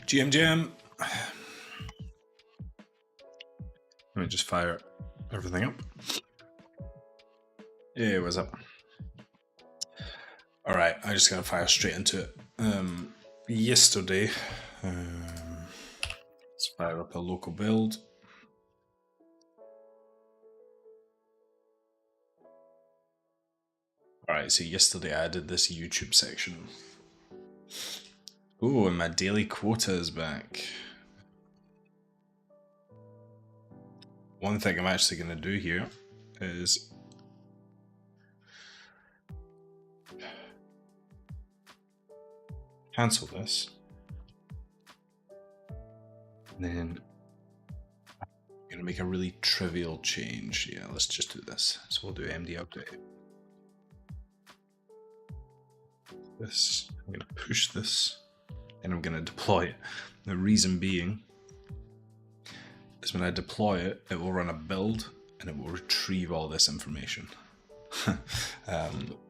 GM. Let me just fire everything up. Yeah, what's up? All right, I just gotta fire straight into it. Yesterday, let's fire up a local build. All right, so yesterday I did this YouTube section. Ooh, and my daily quota is back. One thing I'm actually gonna do here is cancel this, and then I'm gonna make a really trivial change. Yeah, let's just do this. So we'll do MD update. This, I'm gonna push this, and I'm gonna deploy it. The reason being is when I deploy it, it will run a build and it will retrieve all this information.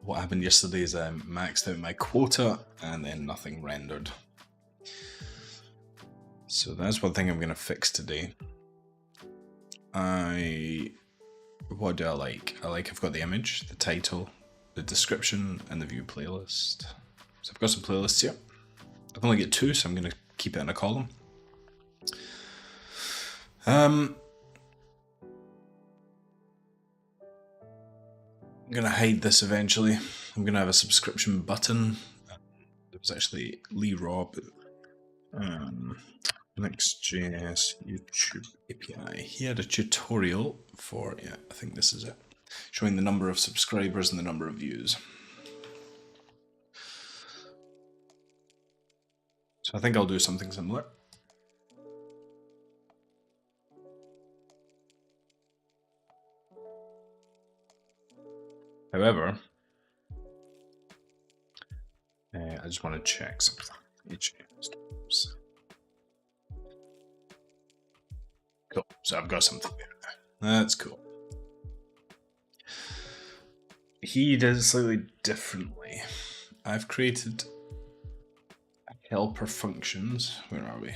What happened yesterday is I maxed out my quota and then nothing rendered. So that's one thing I'm going to fix today. What do I like? I've got the image, the title, the description, and the view playlist. So I've got some playlists here. I've only got 2, so I'm going to keep it in a column. I'm gonna hide this eventually. I'm gonna have a subscription button. There was actually Lee Robb, Next.js YouTube API. He had a tutorial for, yeah, I think this is it, showing the number of subscribers and the number of views. So I think I'll do something similar. However, I just want to check something. AJAMES.DEV. Cool. So I've got something there. That's cool. He does it slightly differently. I've created helper functions. Where are we?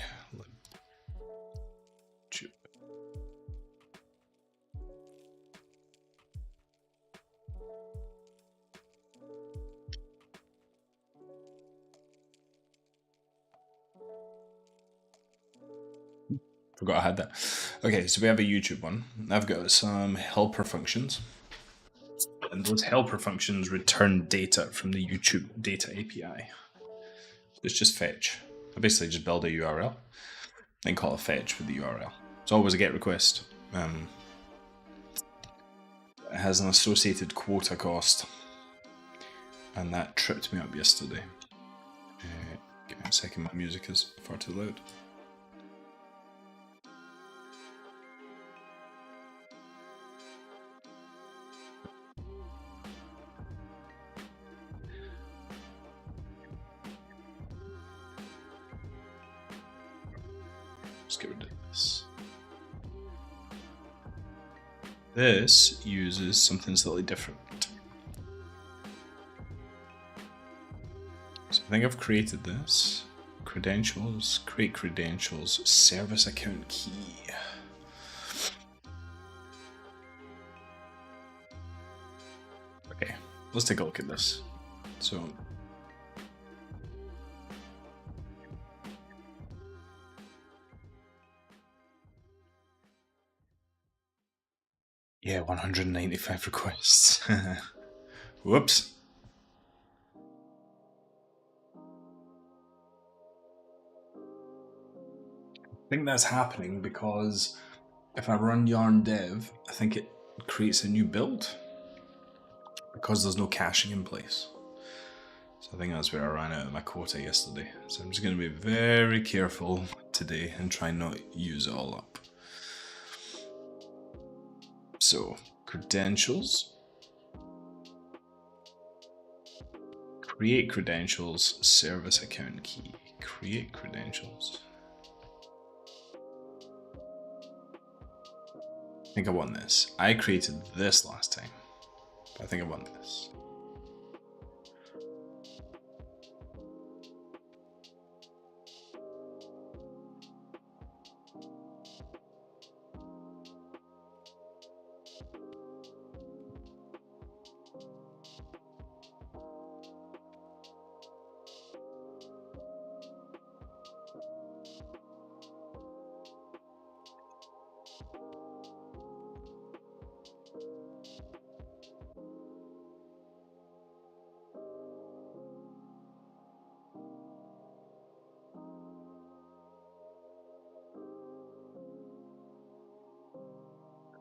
Forgot I had that. Okay, so we have a YouTube one. I've got some helper functions. And those helper functions return data from the YouTube data API. So it's just fetch. I basically just build a URL and call a fetch with the URL. It's always a GET request. It has an associated quota cost. And that tripped me up yesterday. Give me a second, my music is far too loud. Let's get rid of this. This uses something slightly different. So I think I've created this. Credentials, create credentials, service account key. Okay, let's take a look at this. So yeah, 195 requests. Whoops. I think that's happening because if I run yarn dev, I think it creates a new build because there's no caching in place. So I think that's where I ran out of my quota yesterday. So I'm just going to be very careful today and try not to use it all up. So credentials, create credentials, service account key, create credentials. I think I want this. I created this last time, but I think I want this.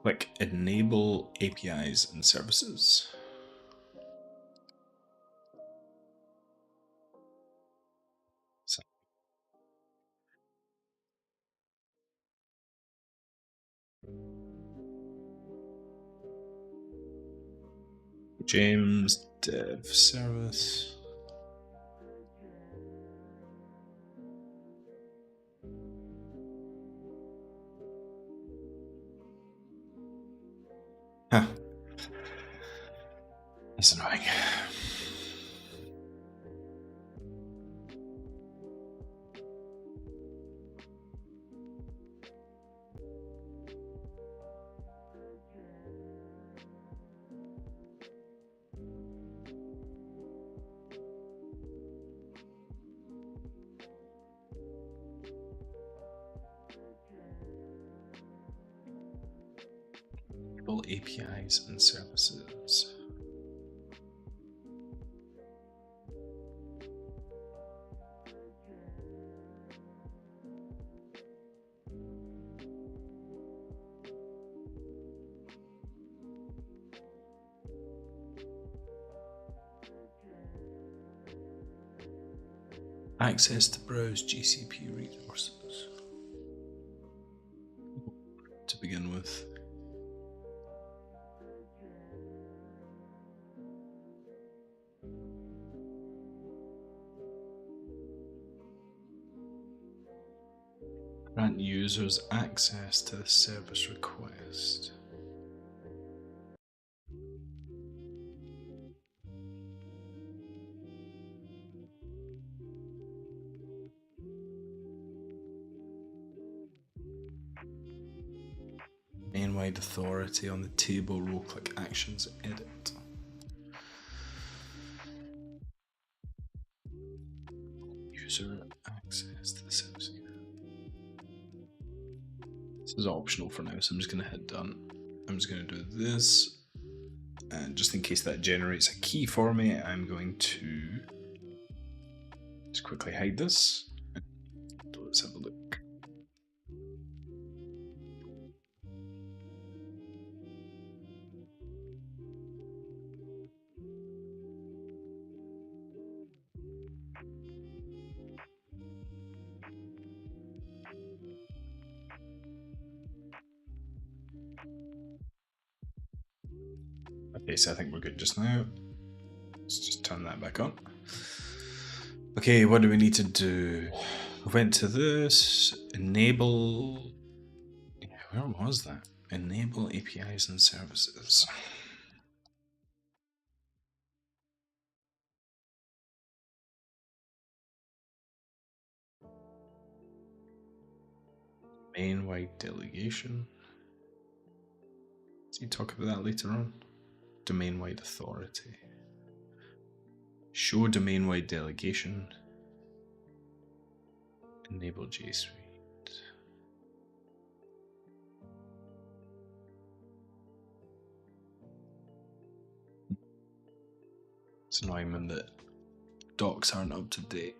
Click Enable APIs and Services. So, AJAMES.DEV service. Huh. That's annoying. Enable APIs and services. Access to browse GCP resources. To begin with. Grant users access to the service request. Main-wide authority on the table row, click Actions, Edit. User access to the service. This is optional for now, so I'm just going to hit Done. I'm just going to do this, and just in case that generates a key for me, I'm going to just quickly hide this. Let's have a look. Okay, so I think we're good just now. Let's just turn that back on. Okay, what do we need to do? We went to this, enable, where was that? Enable APIs and services. Main-wide delegation. So you talk about that later on. Domain-wide authority. Show domain-wide delegation. Enable G Suite. It's annoying when the docs aren't up to date.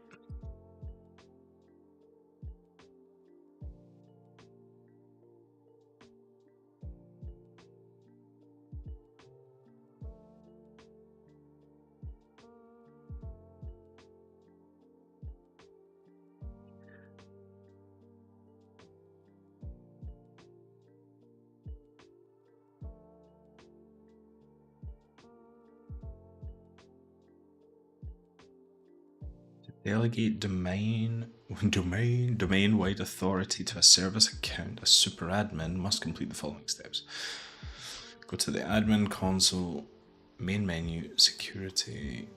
Delegate domain-wide authority to a service account. A superadmin must complete the following steps. Go to the admin console, main menu, security.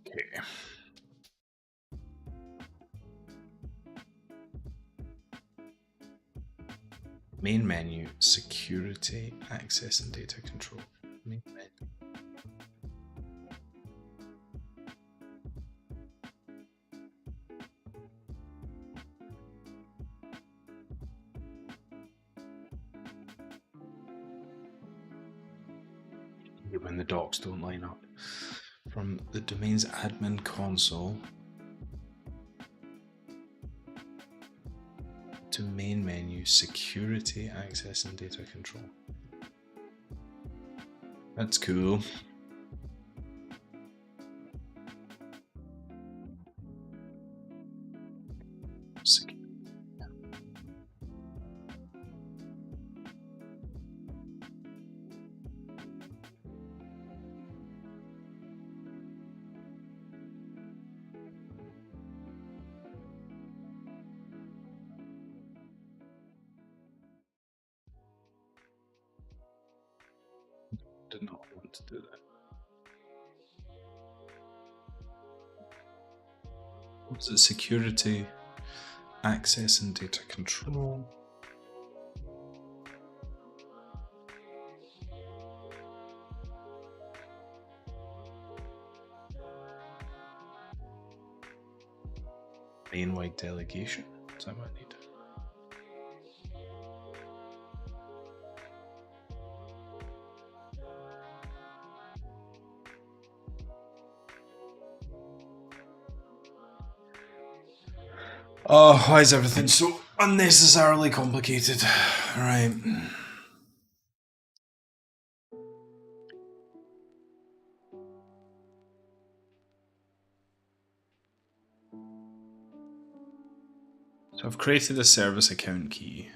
Okay. Main menu, security, access and data control. Main menu. when the docs don't line up. From the domain's admin console to main menu, security, access, and data control. That's cool. Did not want to do that. What's it? Security, access, and data control. Main-wide delegation. Is that what I need? Oh, why is everything so unnecessarily complicated? Right. So I've created a service account key.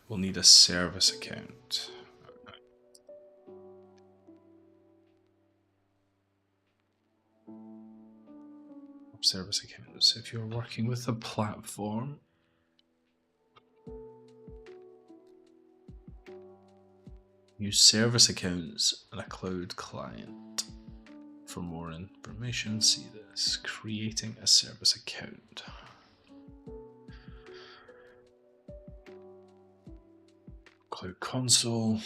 We'll need a service account. Service accounts. If you're working with a platform, use service accounts and a cloud client. For more information, see this. Creating a service account. Cloud console.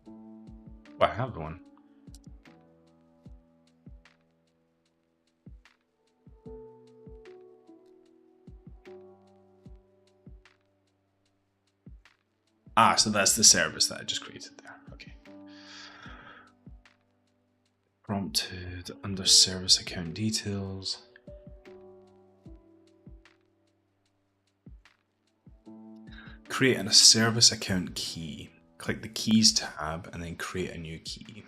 Well, I have one. Ah, so that's the service that I just created there. Okay. Prompted under service account details. Creating a service account key. Click the keys tab and then create a new key.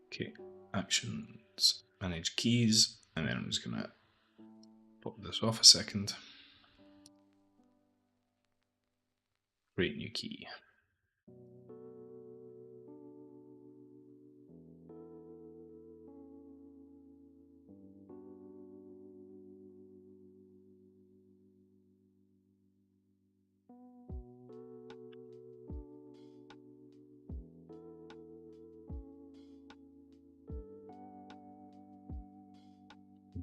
Okay, actions, manage keys, and then I'm just gonna pop this off a second. Create new key.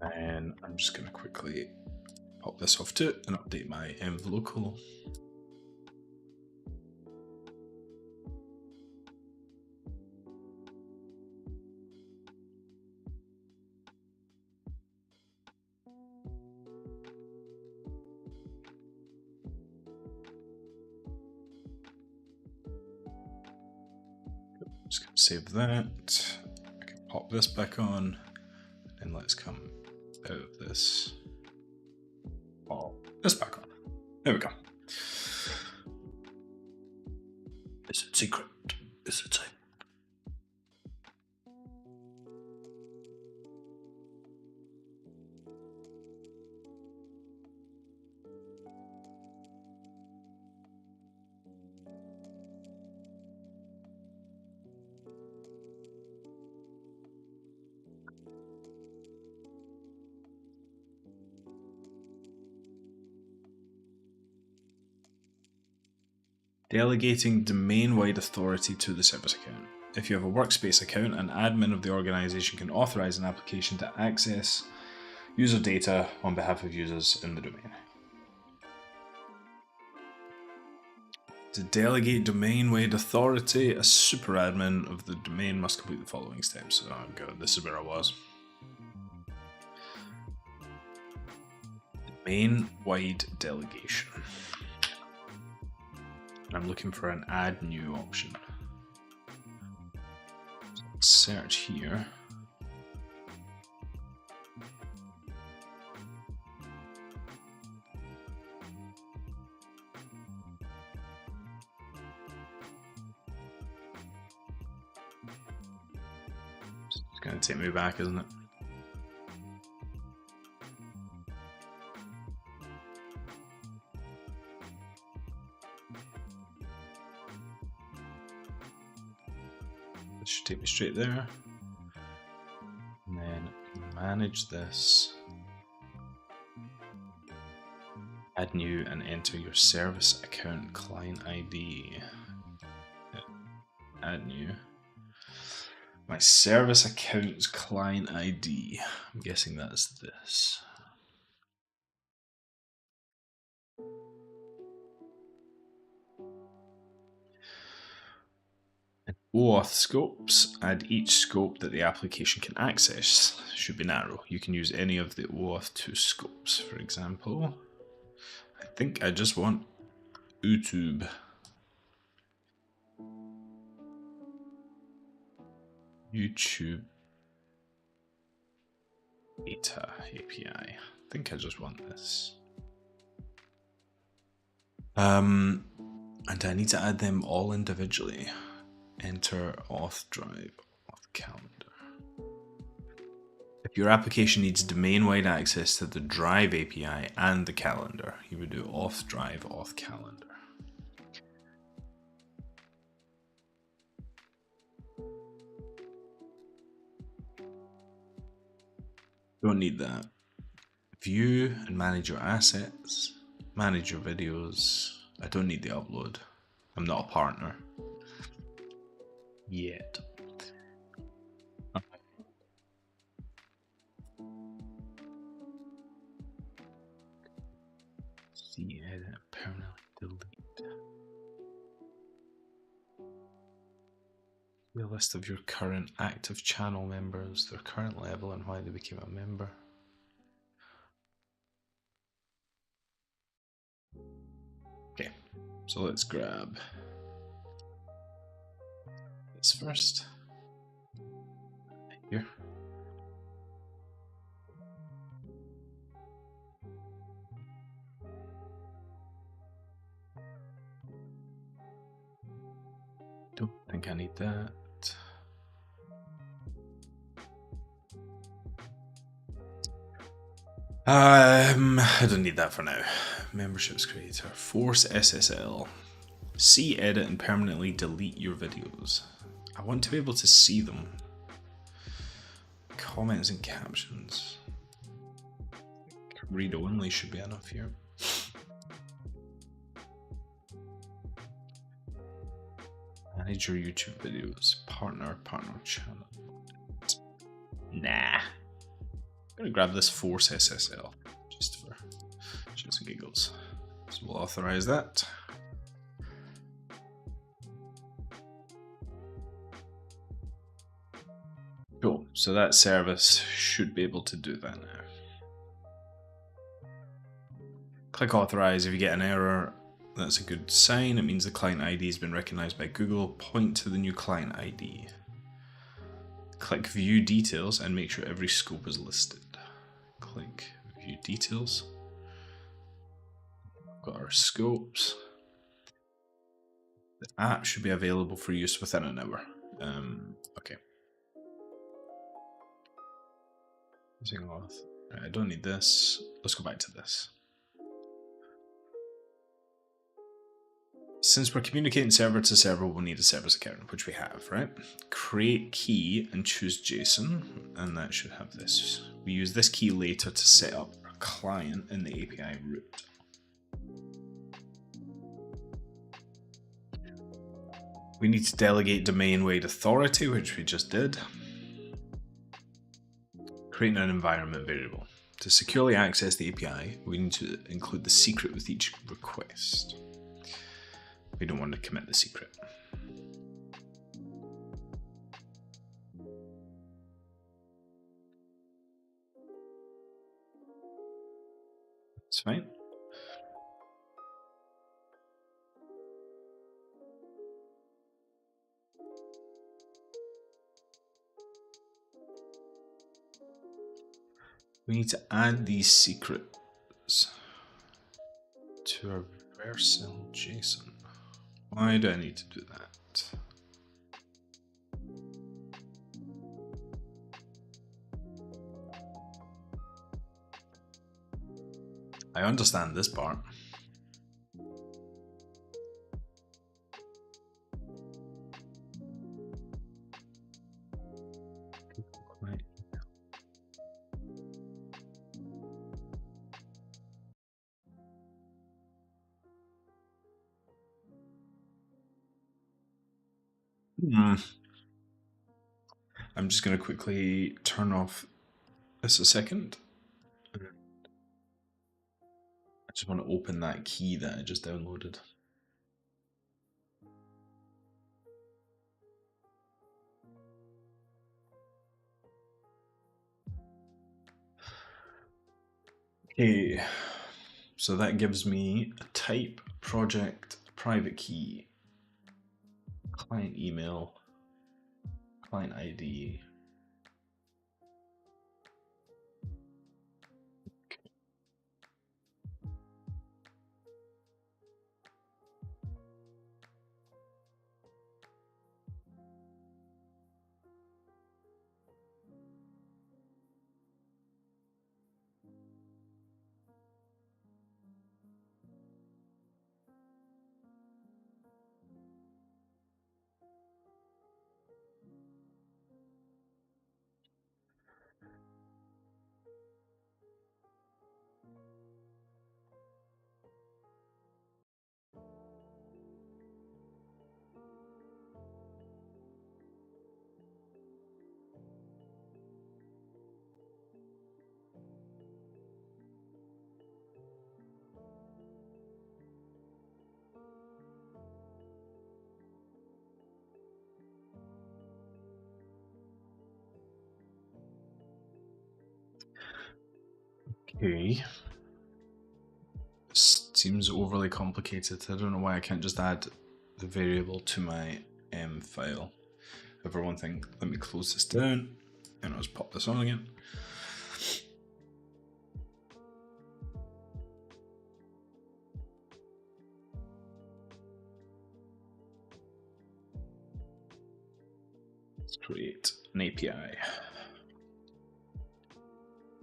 And I'm just going to quickly pop this off too and update my env local. Just going to save that. I can pop this back on and let's come out of this. Pop this back on. There we go. Is it secret? Is it safe? Delegating domain-wide authority to the service account. If you have a workspace account, an admin of the organization can authorize an application to access user data on behalf of users in the domain. To delegate domain-wide authority, a superadmin of the domain must complete the following steps. Oh god, this is where I was. Domain-wide delegation. I'm looking for an add new option. search here. It's going to take me back, isn't it? This should take me straight there. And then manage this. Add new and enter your service account client ID. Add new. My service account's client ID. I'm guessing that's this. OAuth scopes. Add each scope that the application can access. Should be narrow. You can use any of the OAuth 2 scopes, for example. I think I just want YouTube. YouTube data API. I think I just want this. And I need to add them all individually. Enter auth drive, auth calendar. If your application needs domain-wide access to the drive API and the calendar, you would do auth drive, auth calendar. Don't need that. View and manage your assets, manage your videos. I don't need the upload. I'm not a partner. Yet. See, edit, permanently delete. The list of your current active channel members, their current level, and why they became a member. Okay, so let's grab this first. Here. Don't think I need that. I don't need that for now. Memberships creator, force SSL. See, edit, and permanently delete your videos. I want to be able to see them. Comments and captions. Read only should be enough here. Manage your YouTube videos. Partner channel. Nah. I'm gonna grab this force SSL just for shits and giggles. So we'll authorize that. Cool. So that service should be able to do that now. Click authorize. If you get an error, that's a good sign. It means the client ID has been recognized by Google. Point to the new client ID. Click view details and make sure every scope is listed. Click view details. Got our scopes. The app should be available for use within an hour. Okay. Using auth. Right, I don't need this. Let's go back to this. Since we're communicating server to server, we'll need a service account, which we have, right? Create key and choose JSON, and that should have this. We use this key later to set up a client in the API route. We need to delegate domain-wide authority, which we just did. Create an environment variable. To securely access the API, we need to include the secret with each request. We don't want to commit the secret. It's fine. We need to add these secrets to our Vercel JSON. Why do I need to do that? I understand this part. I'm just going to quickly turn off this a second. I just want to open that key that I just downloaded. Okay, so that gives me a type, project, private key, client email, client ID. Okay. This seems overly complicated. I don't know why I can't just add the variable to my M file. For one thing, let me close this down and I'll just pop this on again. Let's create an API.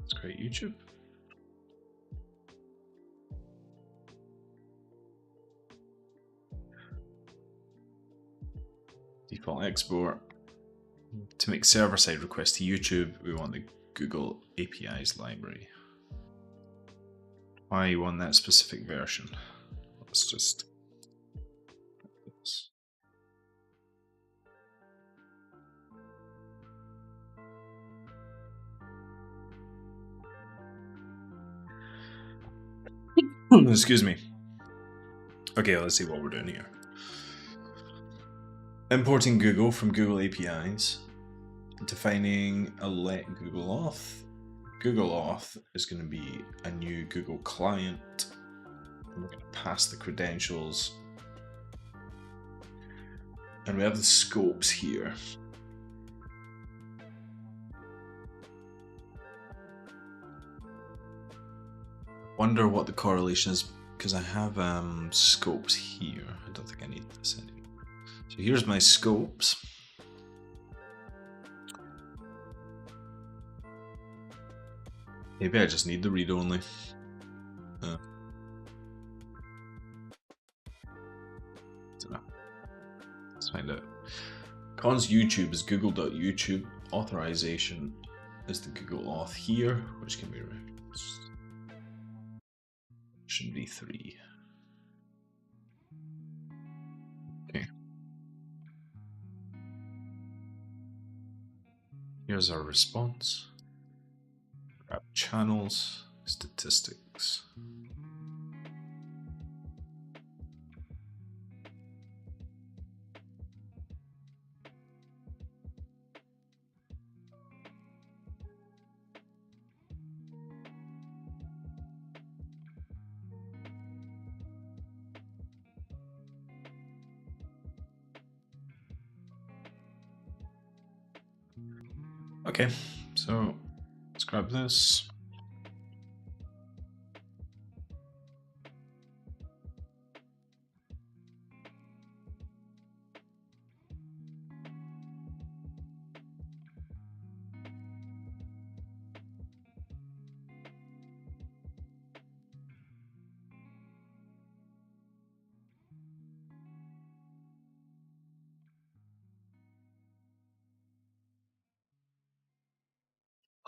Let's create YouTube. Default export. To make server-side requests to YouTube, we want the Google APIs library. Why you want that specific version? Let's just this. Excuse me. Okay, let's see what we're doing here. Importing Google from Google APIs. Defining a let Google auth. Google auth is going to be a new Google client. And we're going to pass the credentials. And we have the scopes here. Wonder what the correlation is, because I have scopes here. I don't think I need this anymore. So here's my scopes. Maybe I just need the read-only. Let's find out. Cons YouTube is google.youtube. Authorization is the Google auth here, which can be referenced. Should be 3. Okay. Here's our response. Grab channels, statistics. Okay, so let's grab this.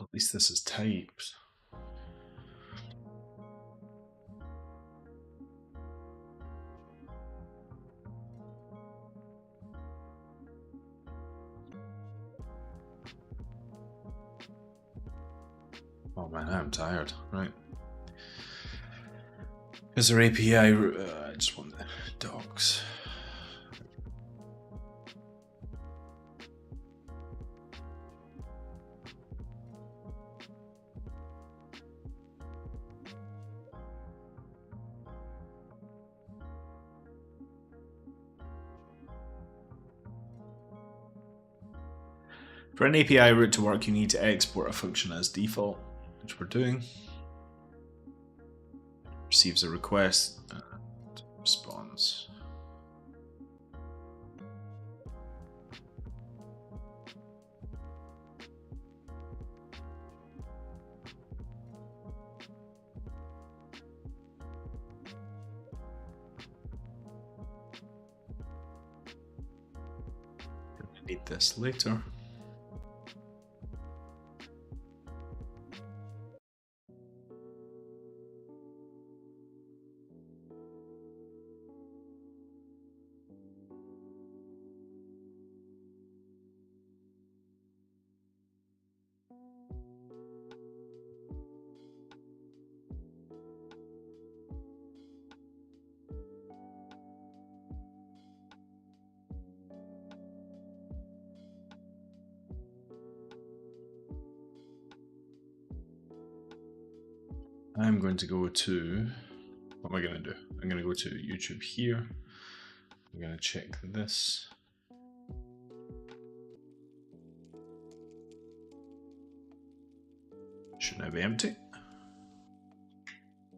At least this is typed. Oh man, I'm tired. Right. Is there API? I just want the docs. For an API route to work, you need to export a function as default, which we're doing. Receives a request and responds. Need this later. I'm going to go to, what am I going to do? I'm going to go to YouTube here. I'm going to check this. Should now be empty.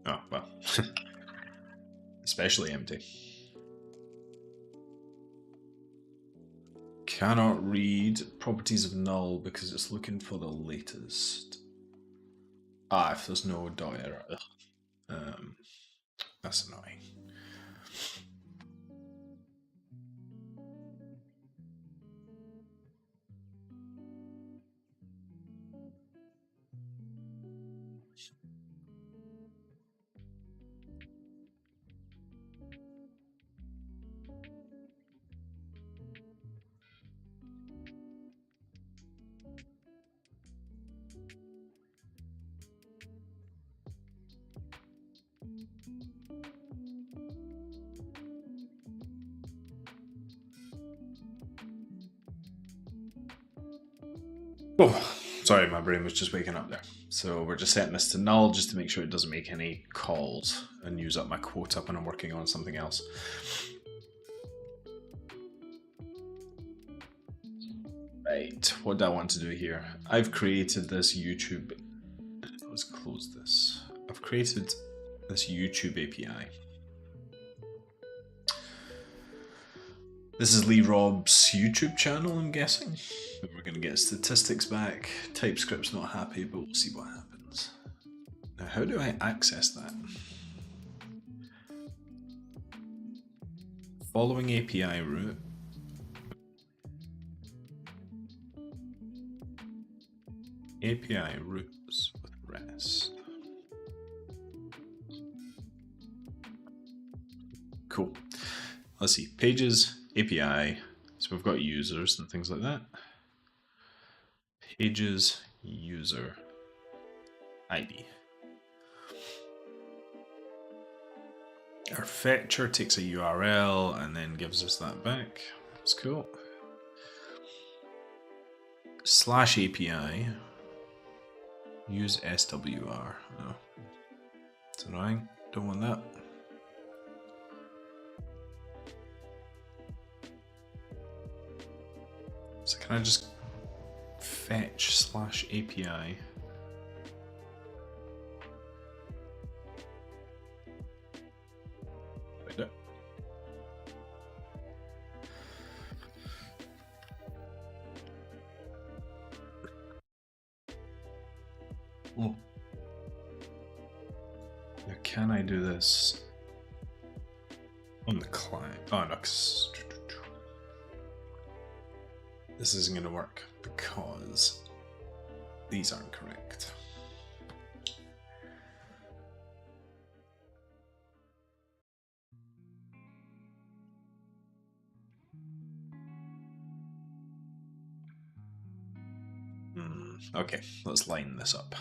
Oh, well, especially empty. Cannot read properties of null because it's looking for the latest. Ah, if there's no dot error. That's annoying. Oh, sorry, my brain was just waking up there. So we're just setting this to null just to make sure it doesn't make any calls and use up my quota when I'm working on something else. Right, what do I want to do here? I've created this YouTube. Let's close this. I've created this YouTube API. This is Lee Rob's YouTube channel, I'm guessing. We're going to get statistics back. TypeScript's not happy, but we'll see what happens. Now, how do I access that? Following API route. API routes with REST. Cool. Let's see. Pages, API. So we've got users and things like that. Pages, user, ID. Our fetcher takes a URL and then gives us that back. That's cool. Slash API. Use SWR. Oh, it's annoying. Don't want that. So can I just fetch slash API? Wait. Oh. Now can I do this on the client? Oh no, this isn't going to work because These aren't correct. Okay, let's line this up.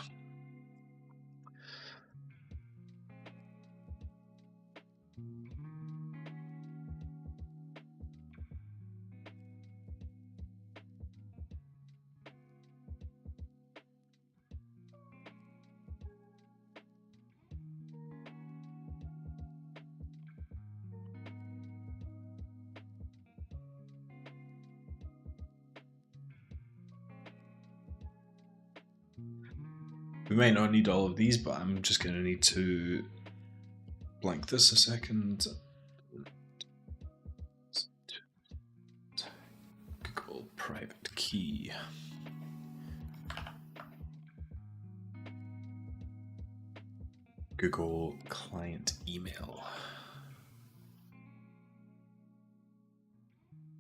We might not need all of these, but I'm just going to need to blank this a second. Google private key. Google client email.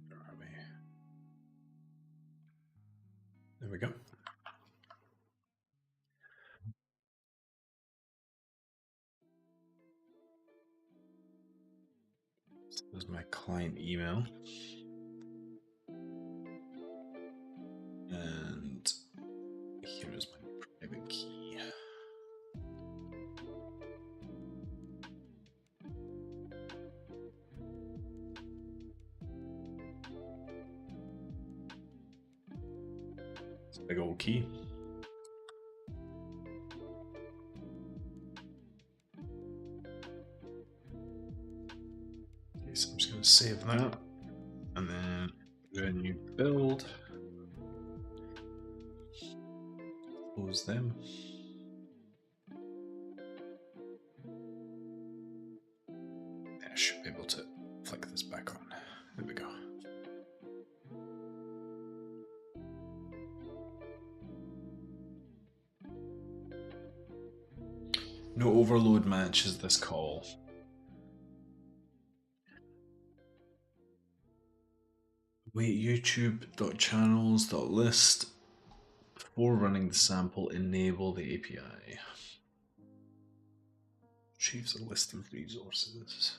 Where are we? There we go. So there's my client email. And here is my private key. It's a big old key. Okay, so I'm just going to save that and then do a new build. Close them. I should be able to flick this back on. There we go. No overload matches this call. Wait, youtube.channels.list. Before running the sample, enable the API. Retrieves a list of resources.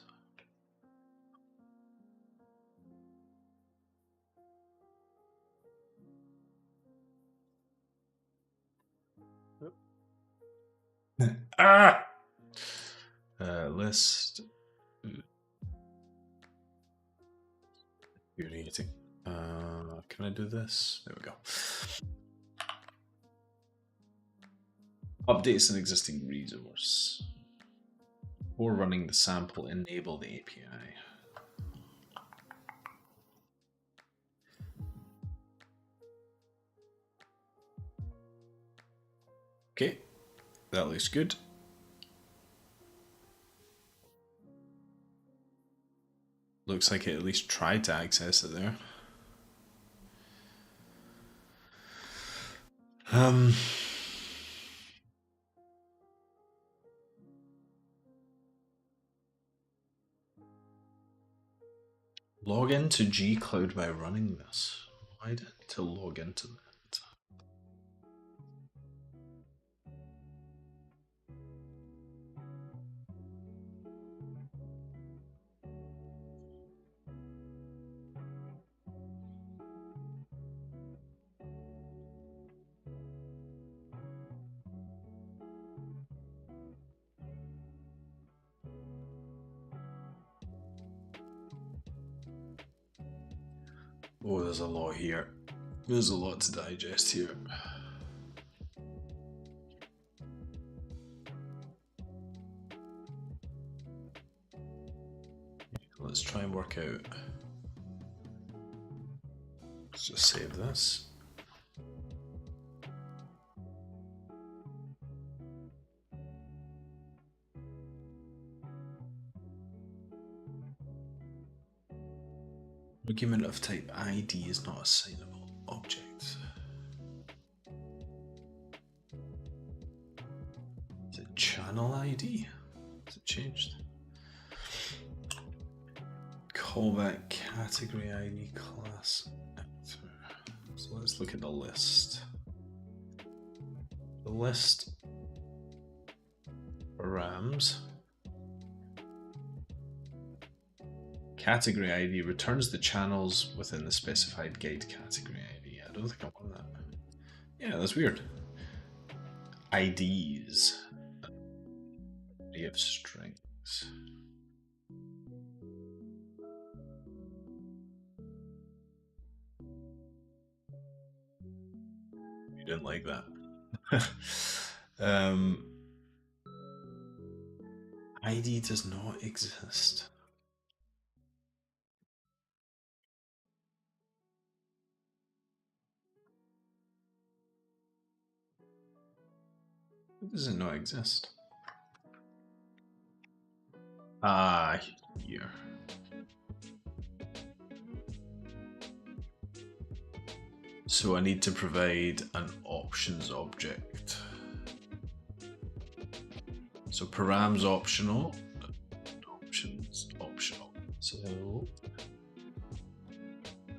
List. Irritating. Can I do this? There we go. Updates an existing resource. Before running the sample, enable the API. Okay, that looks good. Looks like it at least tried to access it there. Log into G-Cloud by running this. Why did I need to log into that? Oh, there's a lot here. There's a lot to digest here. Let's try and work out. Let's just save this. Argument of type ID is not assignable object. Is it channel ID? Has it changed? Callback category ID class actor. So let's look at the list. the list params category ID returns the channels within the specified guide category ID. I don't think I want that. Yeah, that's weird. IDs. We have strings. You didn't like that. ID does not exist. Does it not exist? Ah, here. So I need to provide an options object. So params optional, options optional. So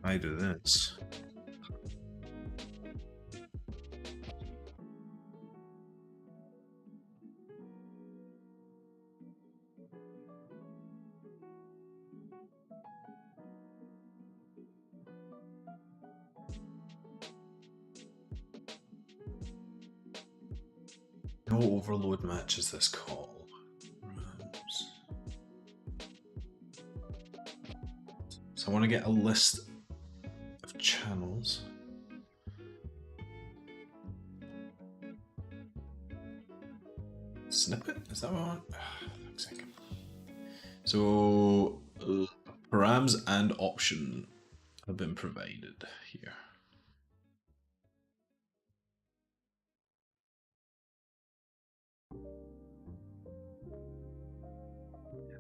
I do this. No overload matches this call. So I want to get a list of channels. Snippet? Is that what I want? Looks like. So params and option have been provided here.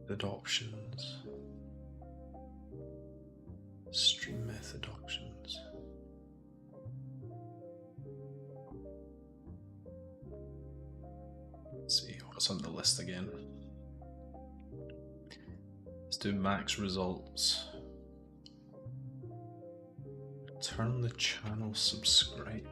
Method options. Stream method options. Let's see what's on the list again. Let's do max results. Turn the channel subscribed.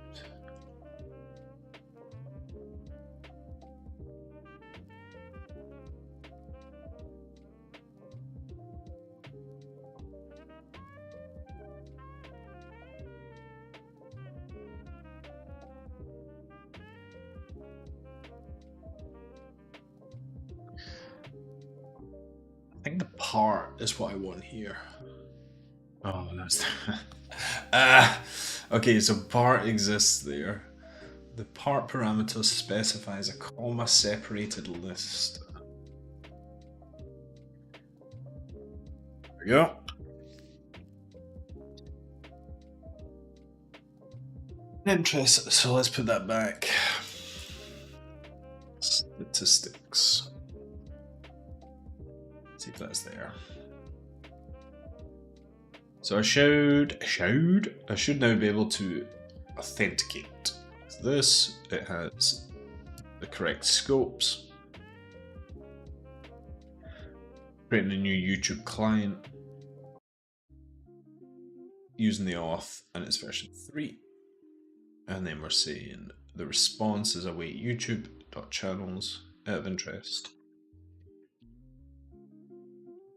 I think the part is what I want here. Oh, that's okay, so part exists there. The part parameter specifies a comma separated list. There we go. Interest, so let's put that back. Statistics. See if that's there. So I should now be able to authenticate. This, it has the correct scopes. Creating a new YouTube client. Using the auth, and it's version 3. And then we're saying the response is await YouTube.channels out of interest.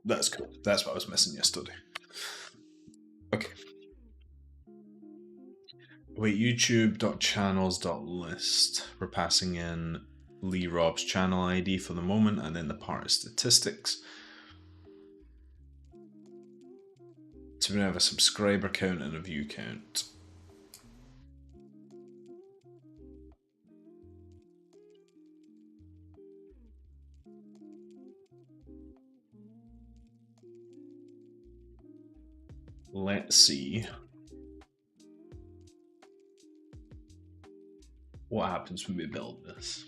That's cool. That's what I was missing yesterday. Okay. Wait, YouTube.channels.list. We're passing in Lee Rob's channel ID for the moment, and then the part is statistics. So we're going to have a subscriber count and a view count. Let's see what happens when we build this.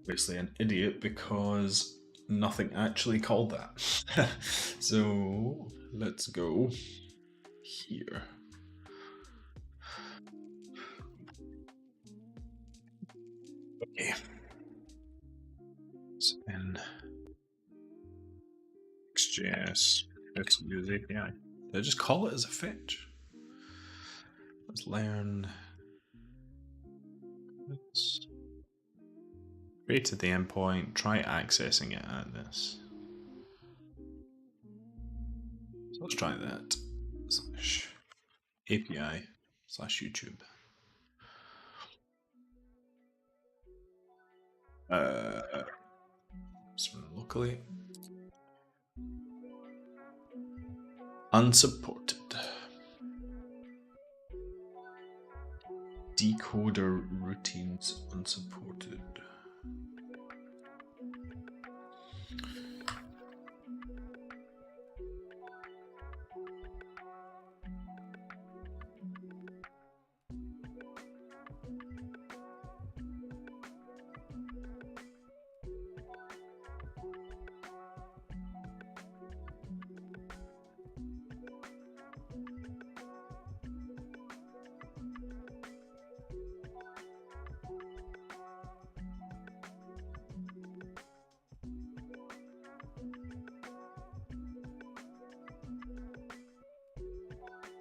Obviously an idiot because nothing actually called that. So let's go here. Okay. So in XJS, let's use API. Did I just call it as a fetch? Let's learn. Let's created the endpoint. Try accessing it at this. So let's try that. Slash API slash YouTube. Locally. Unsupported. Decoder routines unsupported.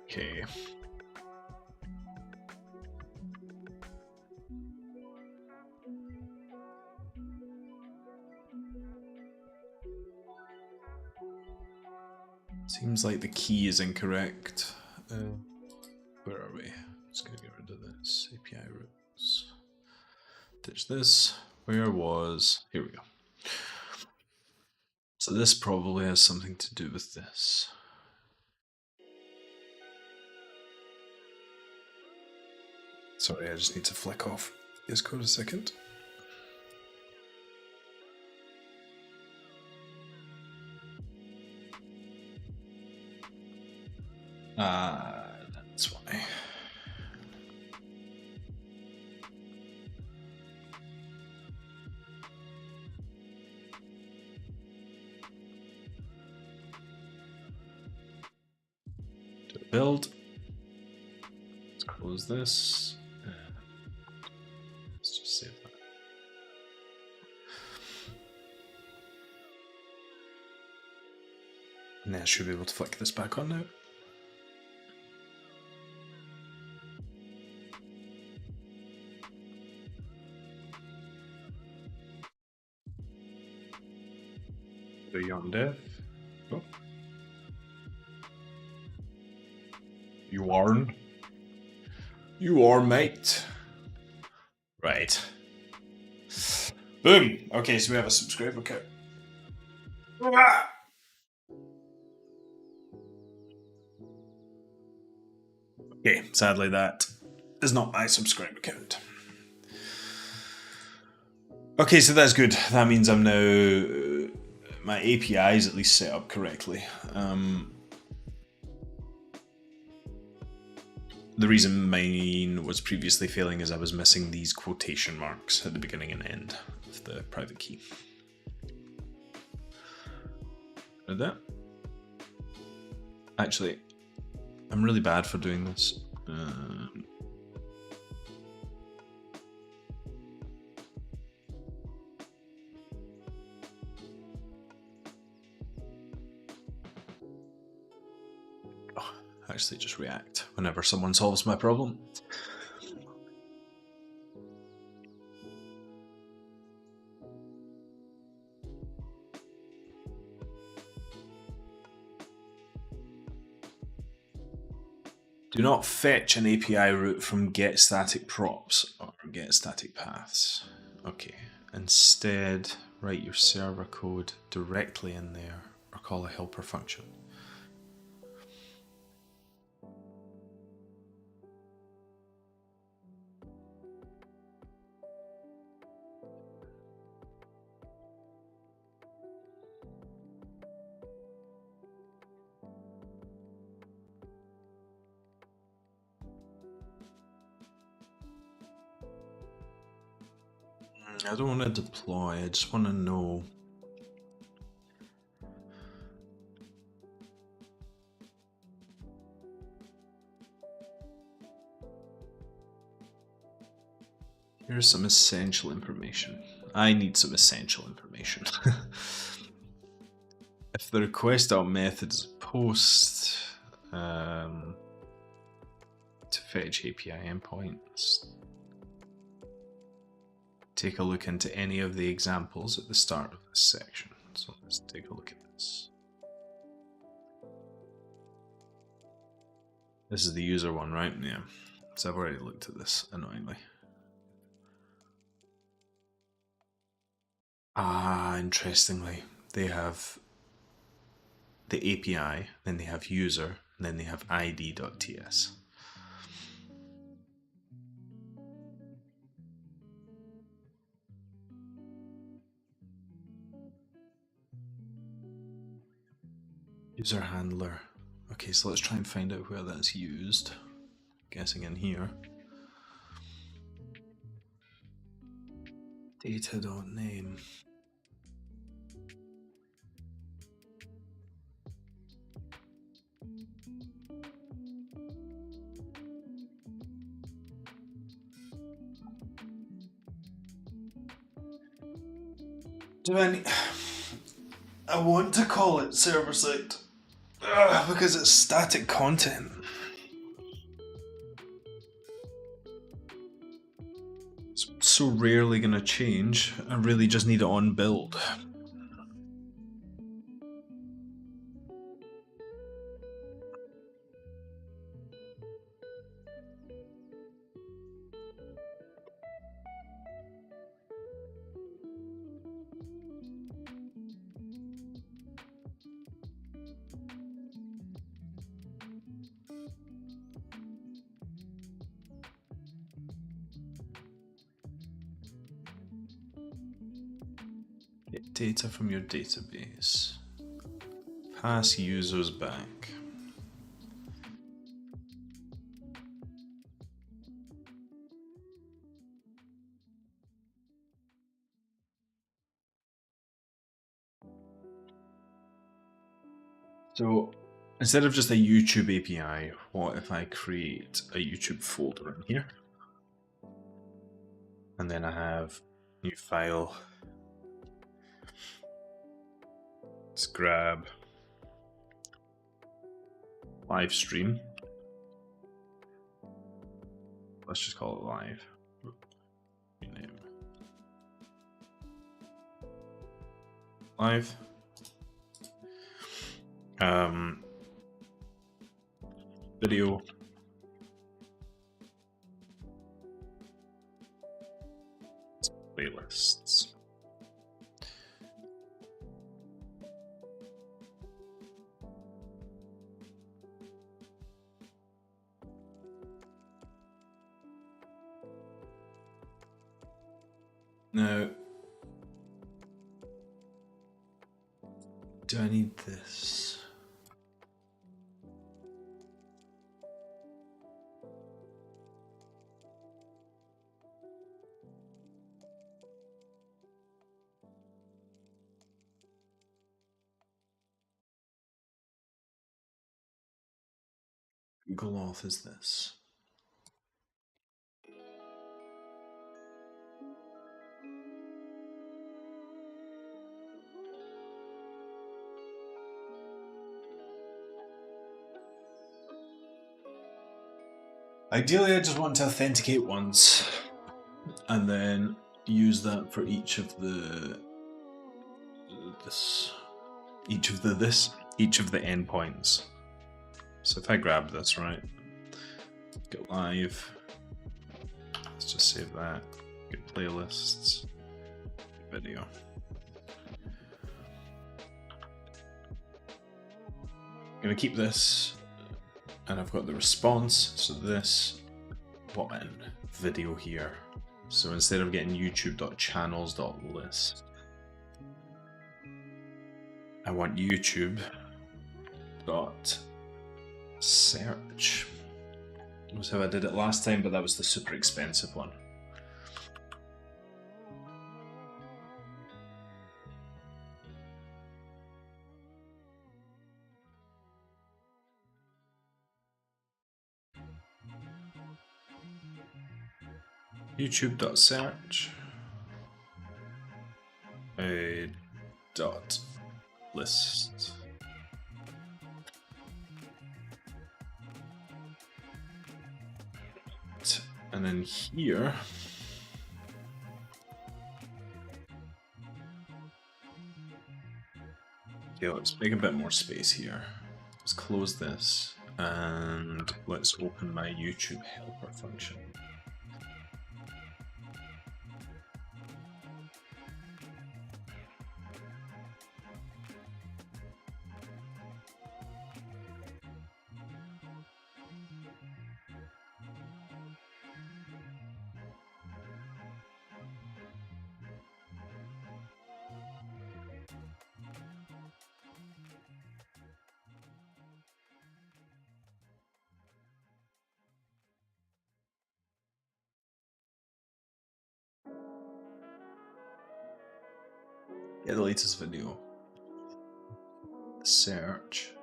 Okay. Seems like the key is incorrect. Where are we? Just gonna get rid of this. API routes. Ditch this. Where was... Here we go. So this probably has something to do with this. Sorry, I just need to flick off this code a second. That's why. To build. Let's close this. Let's just save that. And then I should be able to flick this back on now. Beyond dev. Oh. You aren't. You are, mate. Right. Boom. Okay, so we have a subscriber count. Okay, sadly that is not my subscriber count. Okay, so that's good. That means I'm now... my API is at least set up correctly. The reason mine was previously failing is I was missing these quotation marks at the beginning and end of the private key. Did that? Actually, I'm really bad for doing this. Actually, just react whenever someone solves my problem. Do not fetch an API route from get static props or get static paths. Okay, instead write your server code directly in there or call a helper function. I don't want to deploy, I just want to know Here's some essential information. I need some essential information. If the request out method is post to fetch API endpoints, take a look into any of the examples at the start of this section. So let's take a look at this. This is the user one, right? Yeah. So I've already looked at this, annoyingly. Ah, interestingly, they have the API, then they have user, and then they have id.ts. User handler. Okay, so let's try and find out where that's used. Guessing in here. Data.name. Do I need... I want to call it server side because it's static content. It's so rarely going to change. I really just need it on build. Get data from your database. Pass users back. So instead of just a YouTube API, what if I create a YouTube folder in here? And then I have new file. Let's grab LiveStream. Let's just call it live. Rename. Live. Video. Playlists. Now, do I need this? Google Auth is this. Ideally, I just want to authenticate once and then use that for each of the each of the endpoints. So if I grab this, right, get live, let's just save that, get playlists, video. I'm gonna keep this, and I've got the response, so this button, video here. So instead of getting youtube.channels.list, I want youtube.search. That was how I did it last time, but that was the super expensive one. YouTube.search a dot list. And then here, okay, let's make a bit more space here. Let's close this and let's open my YouTube helper function. Get the latest video. Search.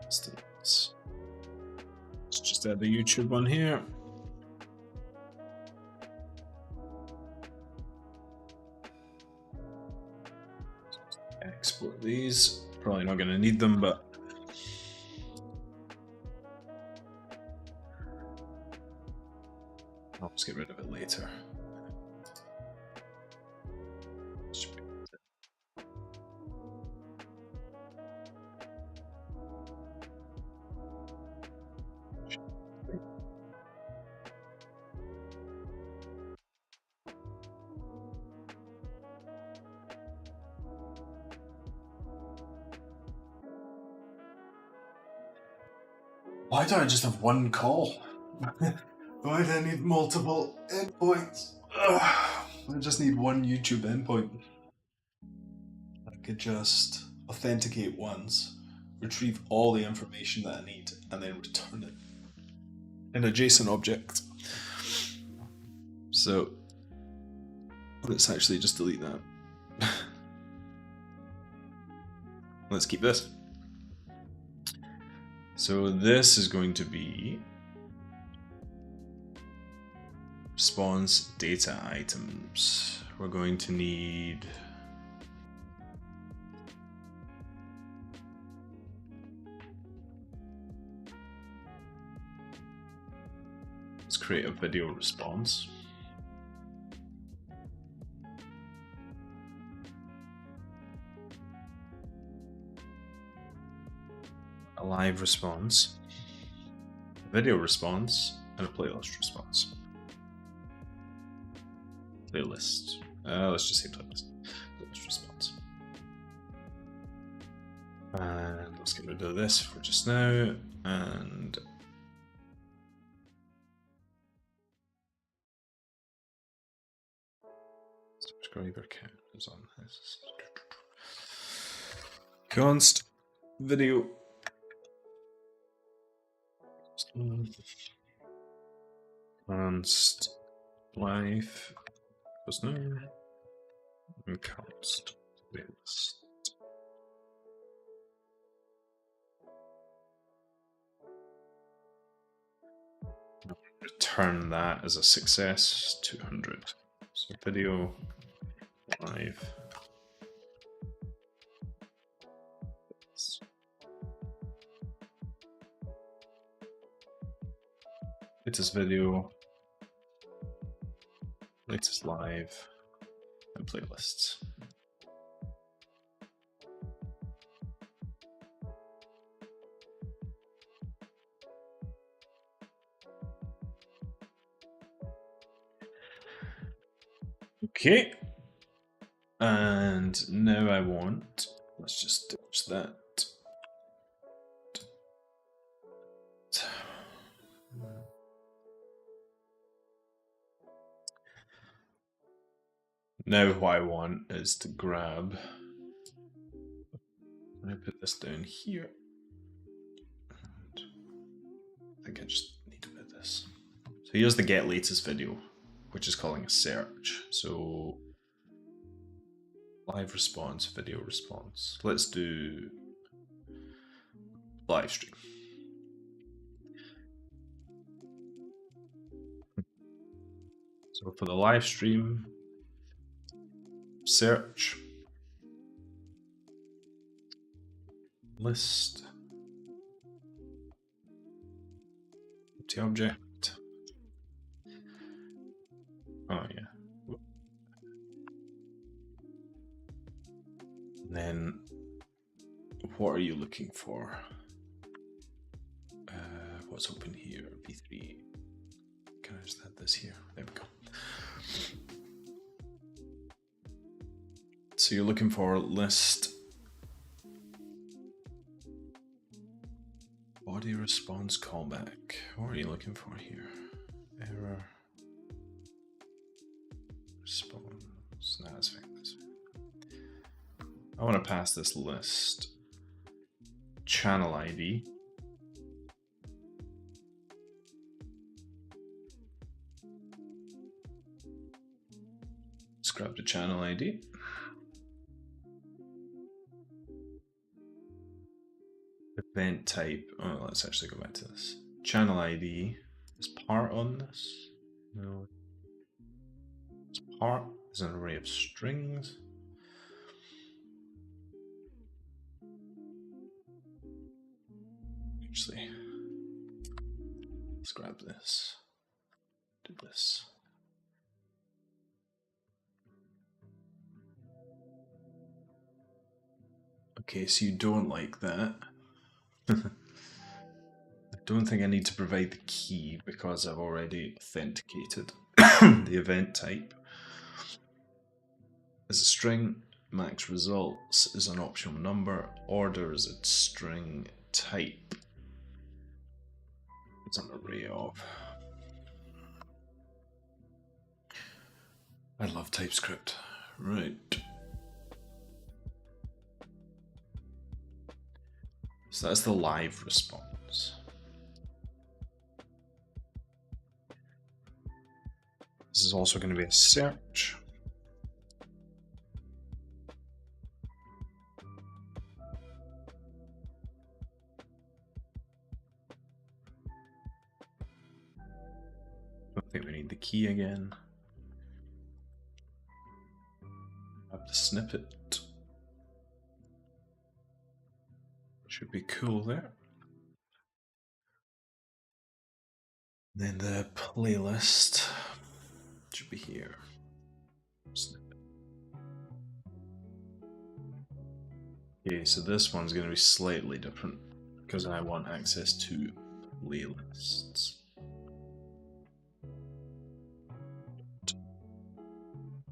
Let's just add the YouTube one here. Export these. Probably not going to need them, but I'll just get rid of it later. Why don't I just have one call? Why do I need multiple endpoints? I just need one YouTube endpoint. I could just authenticate once, retrieve all the information that I need, and then return it in a JSON object. So let's actually just delete that. Let's keep this. So this is going to be response data items. We're going to need let's create a video response. A live response, a video response, and a playlist response. Playlist. Let's just say playlist. Playlist response. And let's get rid of this for just now. And subscriber count is on this. Const video. Const live. Was no. And const playlist. Return that as a success. 200. So video live. Latest video, latest live, and playlists. Okay, and now I want, let's just ditch that. Now what I want is to grab, I'm going to put this down here. And I think I just need to put this. So here's the get latest video, which is calling a search. So live response, video response. Let's do live stream. So for the live stream, search, list, empty object. Oh yeah. And then what are you looking for? What's open here? B3. Can I just add this here? There we go. So you're looking for list, body response callback. What are you looking for here? Error response. No, that's fine. I want to pass this list channel ID. Let's grab the channel ID. Event type. Oh, let's actually go back to this. Channel ID is part on this. No. It's part is an array of strings. Actually, let's grab this. Do this. Okay, so you don't like that. I don't think I need to provide the key because I've already authenticated the event type. Is a string, max results is an optional number, order is a string, type is an array of. I love TypeScript. Right. So that's the live response. This is also going to be a search. I think we need the key again. Grab the snippet. Should be cool there. Then the playlist should be here. Snippet. Okay, so this one's going to be slightly different because I want access to playlists.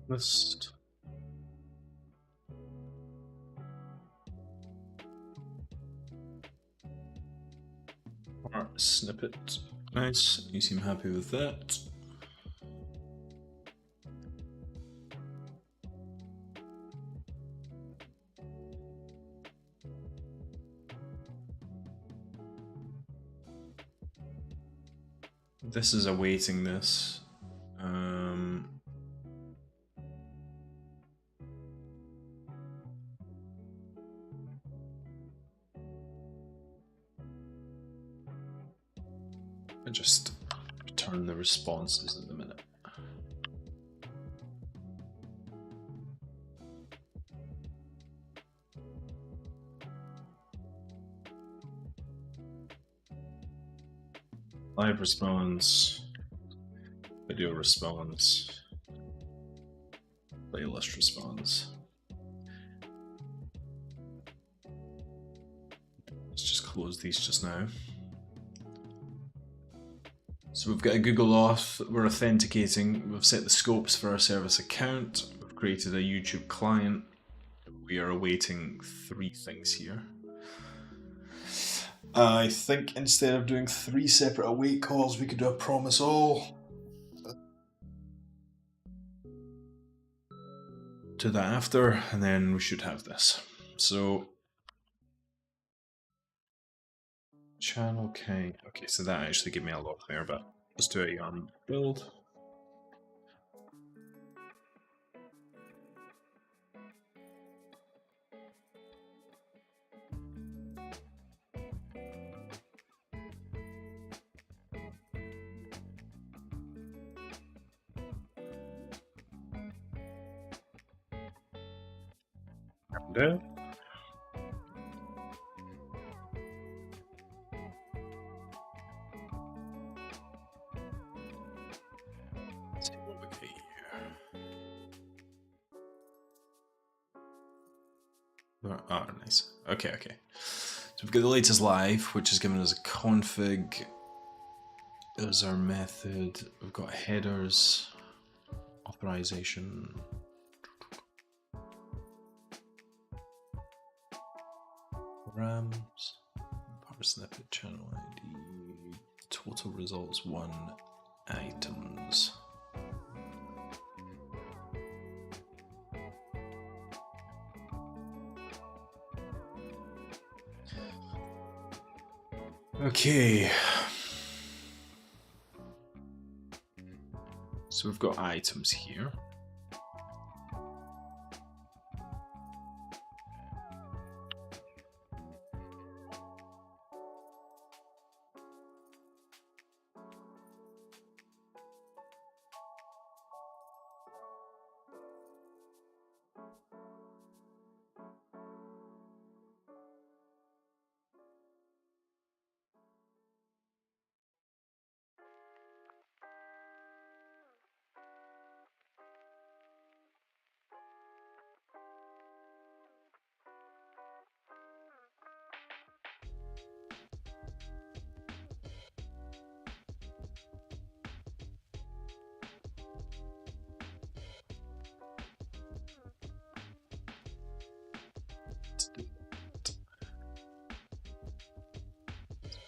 List. Art snippet. Nice, you seem happy with that. This is awaiting this. I just return the responses in a minute. Live response, video response, playlist response. Let's just close these just now. So we've got a Google auth, we're authenticating, we've set the scopes for our service account, we've created a YouTube client, we are awaiting 3 things here. I think instead of doing 3 separate await calls, we could do a promise all. Do that after, and then we should have this. So, channel K. Okay, so that actually gave me a lot there, but Let's do a yarn build. There. Let's see what we get here. Oh, nice. Okay. So we've got the latest live, which is giving us a config. There's our method. We've got headers, authorization. Rams, part snippet, channel ID, total results 1, items. Okay. So we've got items here.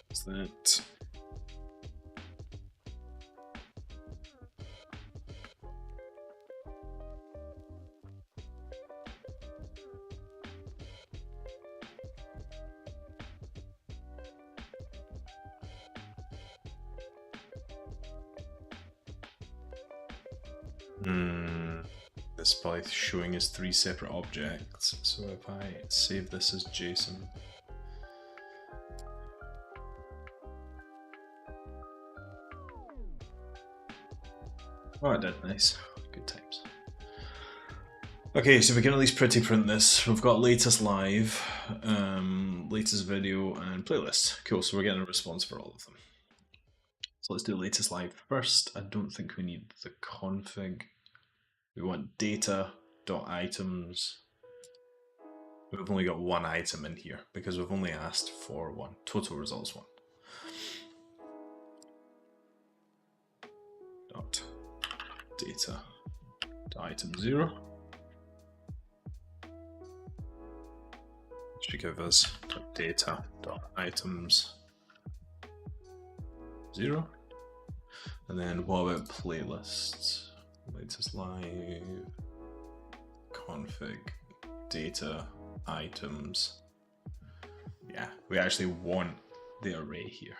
What's that? This is probably showing us 3 separate objects. So if I save this as JSON. Oh, it did. Nice. Good times. Okay, so we can at least pretty print this. We've got latest live, latest video, and playlist. Cool, so we're getting a response for all of them. So let's do latest live first. I don't think we need the config. We want data.items. We've only got 1 item in here because we've only asked for 1. Total results 1. Dot data to item 0. Should give us data dot items 0. And then what about playlists? Latest live config data items. Yeah, we actually want the array here.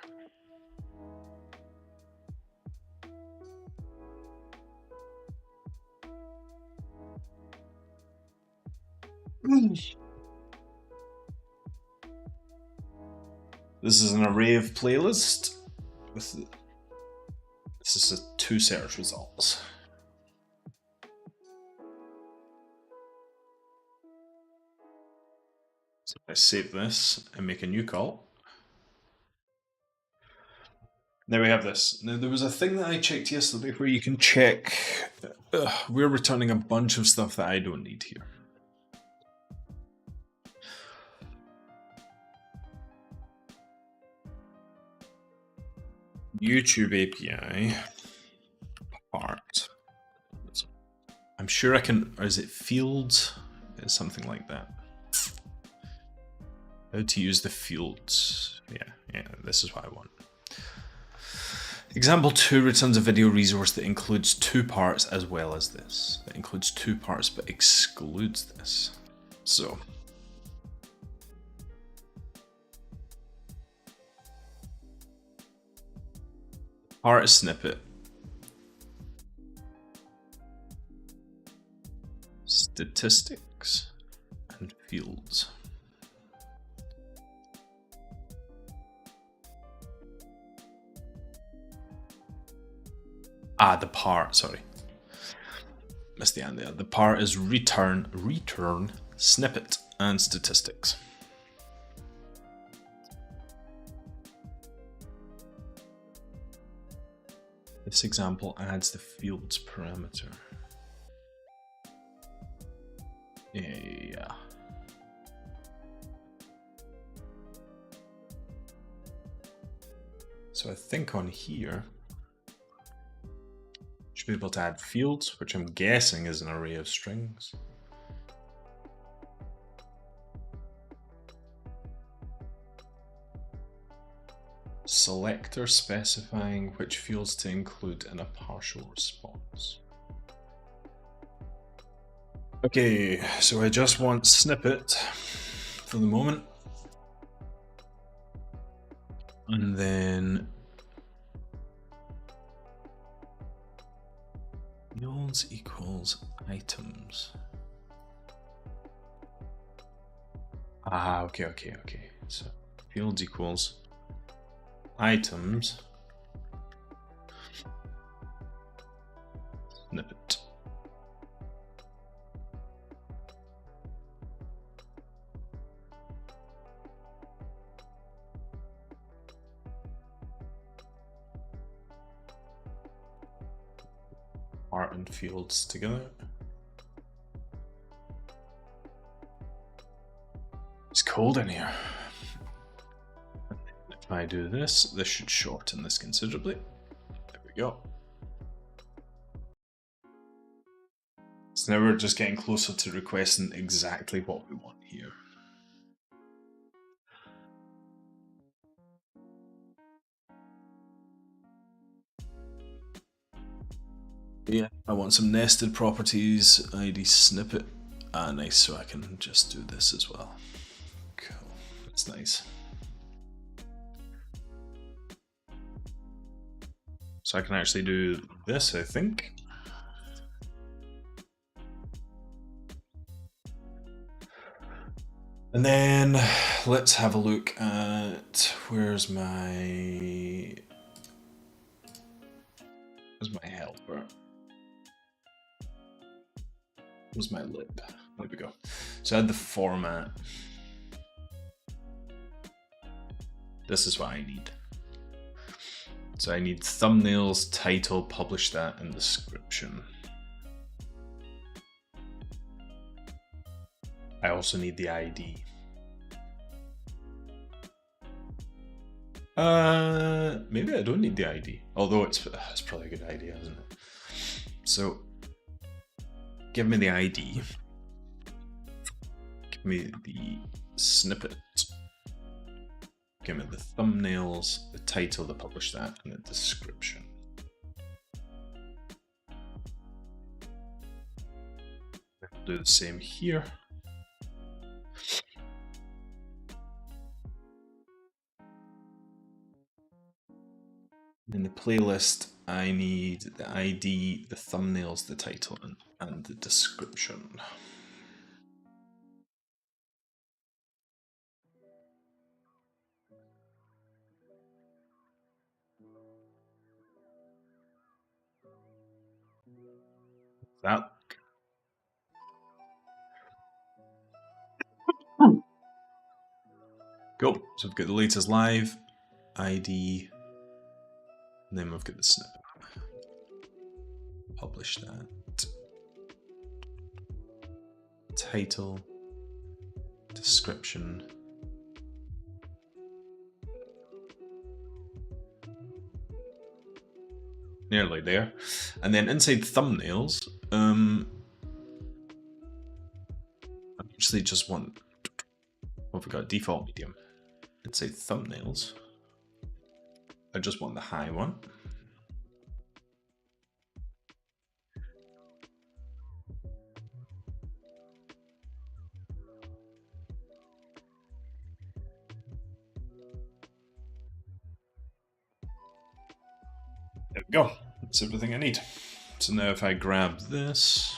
This is an array of playlist with this is 2 search results. So if I save this and make a new call. Now we have this. Now there was a thing that I checked yesterday where you can check. We're returning a bunch of stuff that I don't need here. YouTube API part. I'm sure I can, or is it fields? It's something like that. How to use the fields. Yeah, this is what I want. Example 2 returns a video resource that includes 2 parts as well as this. It includes 2 parts but excludes this. So Part snippet. Statistics and fields. The part, sorry. Missed the end there. The part is return, snippet, and statistics. This example adds the fields parameter. Yeah. So I think on here, should be able to add fields, which I'm guessing is an array of strings. Selector specifying which fields to include in a partial response. Okay, so I just want snippet for the moment. And then fields equals items. Okay. So fields equals items snippet. Part and fields together. It's cold in here. If I do this, this should shorten this considerably. There we go. So now we're just getting closer to requesting exactly what we want here. Yeah, I want some nested properties, ID snippet. Nice, so I can just do this as well. Cool, that's nice. So I can actually do this, I think. And then let's have a look at where's my helper? Where's my lib? There we go. So add the format. This is what I need. So I need thumbnails, title, publish that, and description. I also need the ID. Maybe I don't need the ID, although it's probably a good idea, isn't it? So give me the ID. Give me the snippet. Give me the thumbnails, the title, the publish that, and the description. I'll do the same here. In the playlist, I need the ID, the thumbnails, the title, and the description. That. Cool. So we've got the latest live, ID, and then we've got the snippet. Publish that. Title, description. Nearly there. And then inside thumbnails, I actually just want, what have we got? Default medium. Inside thumbnails, I just want the high one. There we go. That's everything I need. So now if I grab this,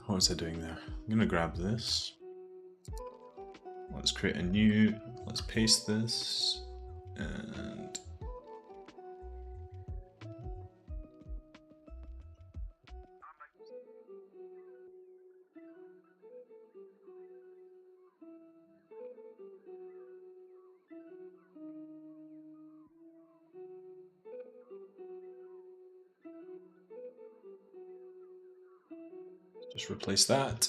what was I doing there? I'm gonna grab this. Let's create a new, let's paste this, and just replace that.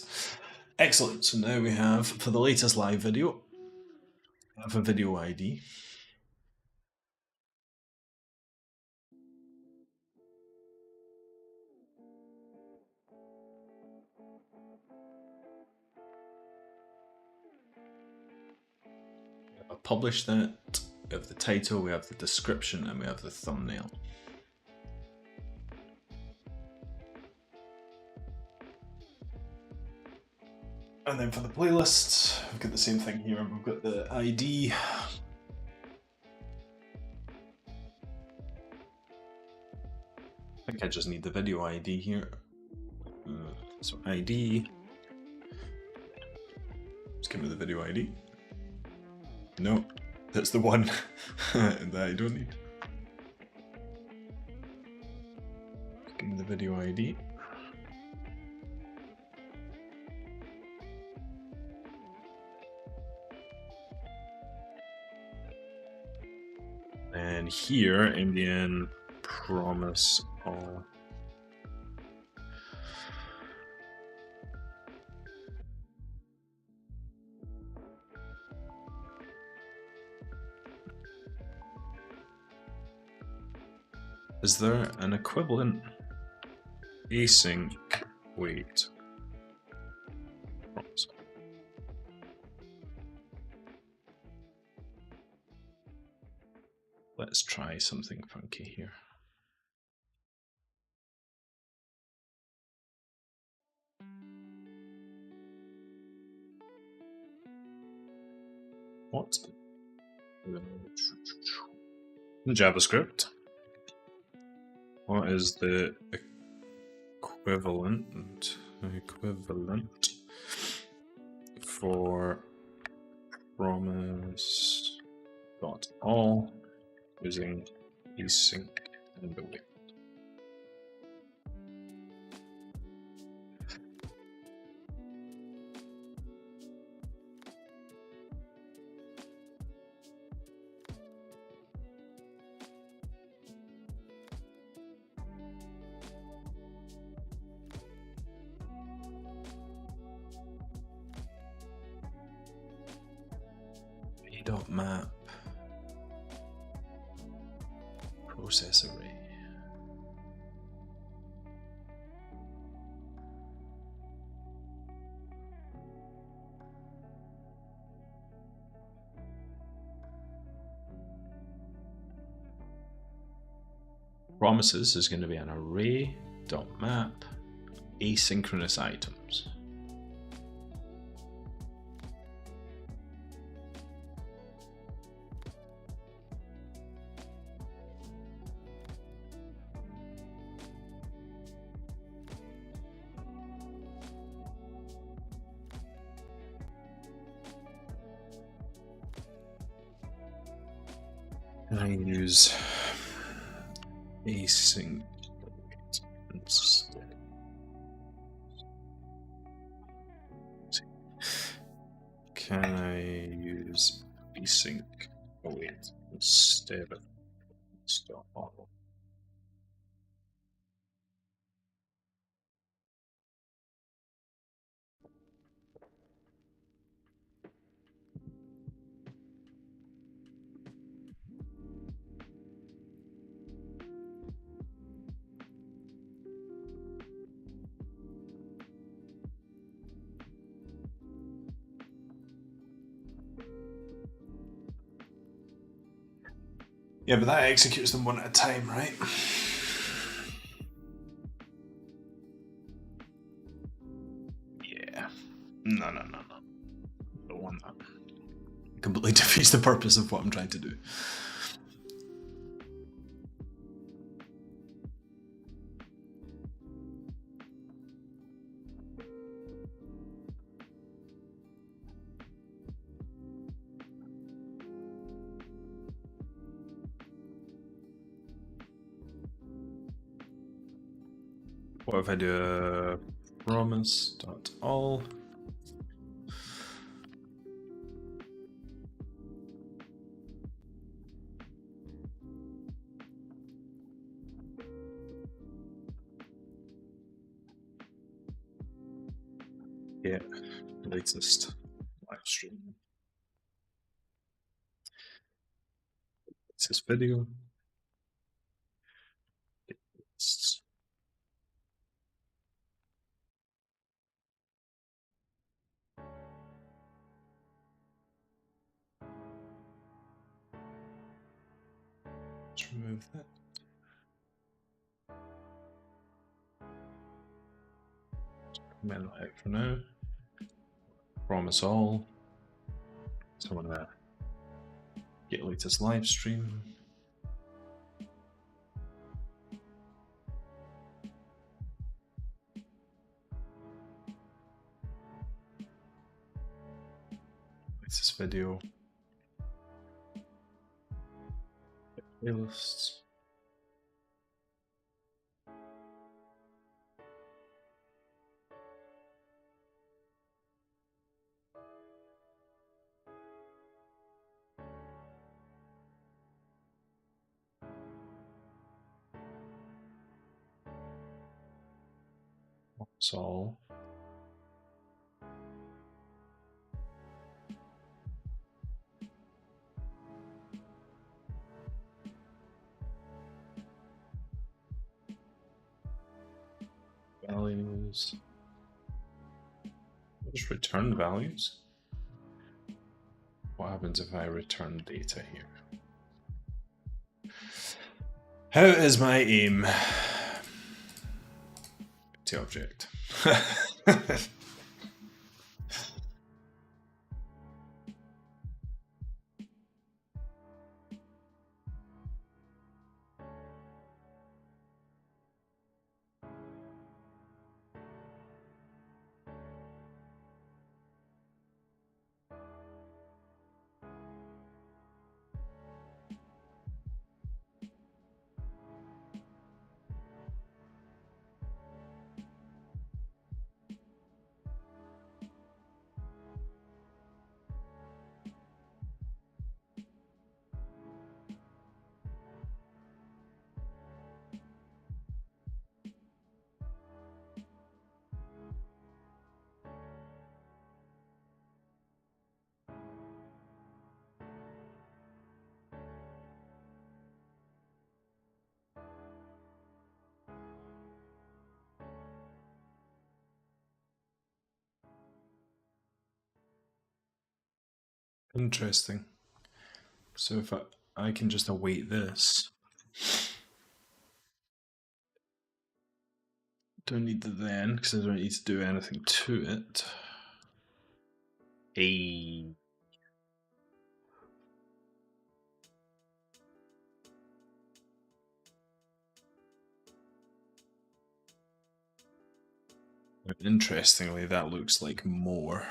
Excellent. So now we have, for the latest live video, we have a video ID. I'll publish that. We have the title, we have the description, and we have the thumbnail. And then for the playlists, we've got the same thing here. We've got the ID. I think I just need the video ID here. So ID. Just give me the video ID. No, that's the one that I don't need. Give me the video ID. And here, Indian promise all. Is there an equivalent async wait? Promise. Let's try something funky here. What? JavaScript. What is the equivalent for promise.all using async and wait? Map process array. Promises is going to be an array.map asynchronous items. And I use async instead. Can I use async await instead of stop model? Yeah, but that executes them one at a time, right? Yeah. No. Don't want that. It completely defeats the purpose of what I'm trying to do. What if I do a promise.all? Yeah, latest live stream. Latest video. Let's remove that. Mental heck for now. Promise all. So I want to get latest live stream. Latest video. Playlists. Promise all. Values. Just return values. What happens if I return data here? How is my aim? To object. Interesting. So if I can just await this. Don't need the then because I don't need to do anything to it. Interestingly, that looks like more.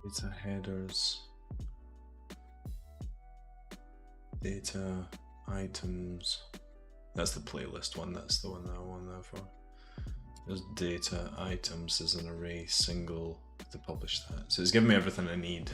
Data headers, data items. That's the playlist one. That's the one that I want that for. There's data items as an array single to publish that. So it's giving me everything I need.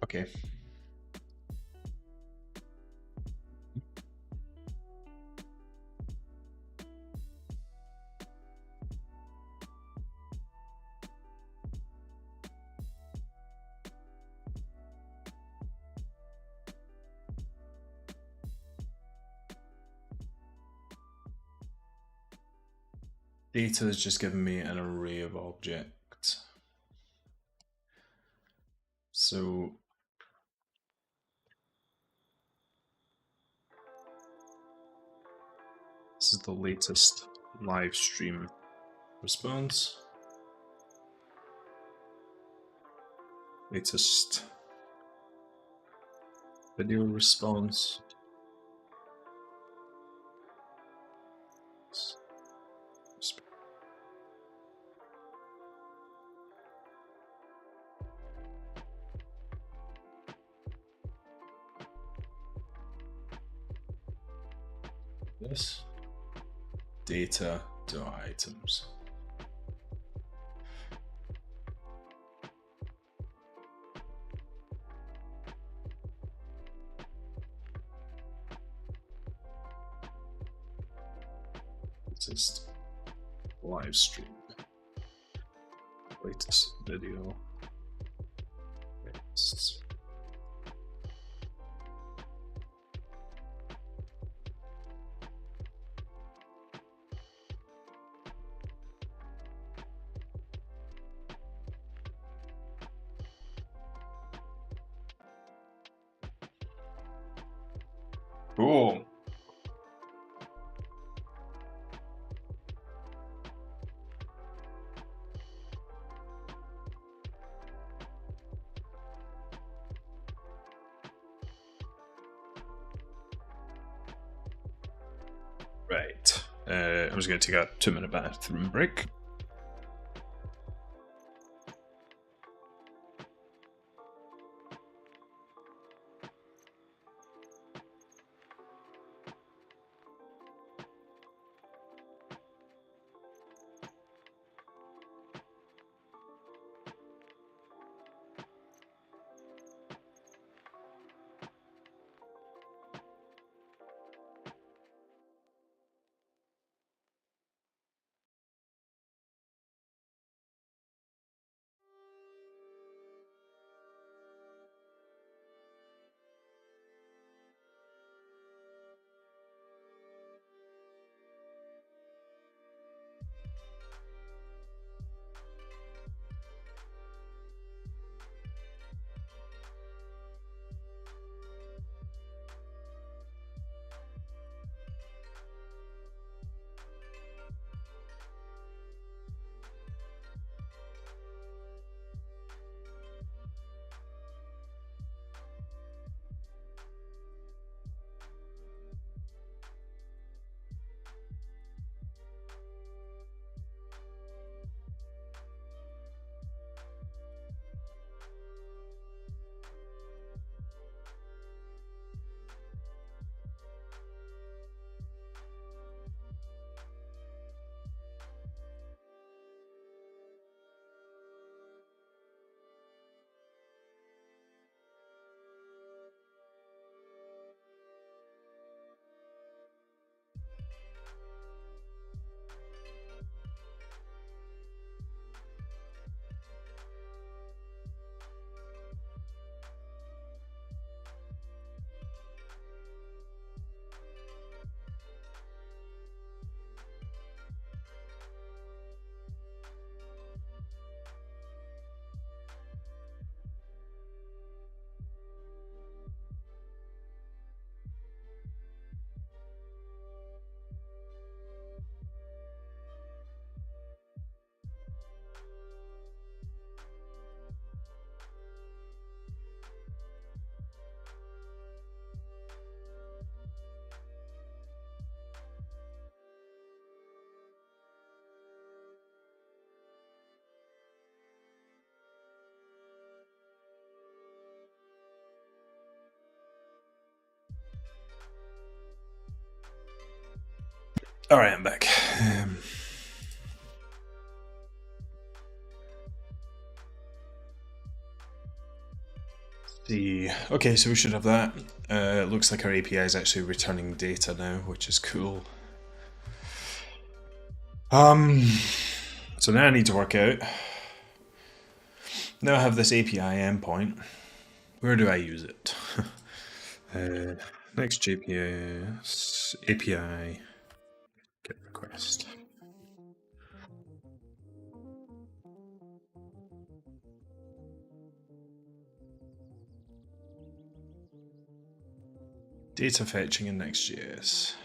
Okay. Data has just given me an array of objects. So this is the latest live stream response. Latest video response. This data to items. Latest live stream. Latest video. Latest. Cool. Right. I was going to take a 2-minute bathroom break. All right, I'm back. See, okay, so we should have that. It looks like our API is actually returning data now, which is cool. So now I need to work out. Now I have this API endpoint. Where do I use it? Next JPS API get request. Data fetching in Next.js.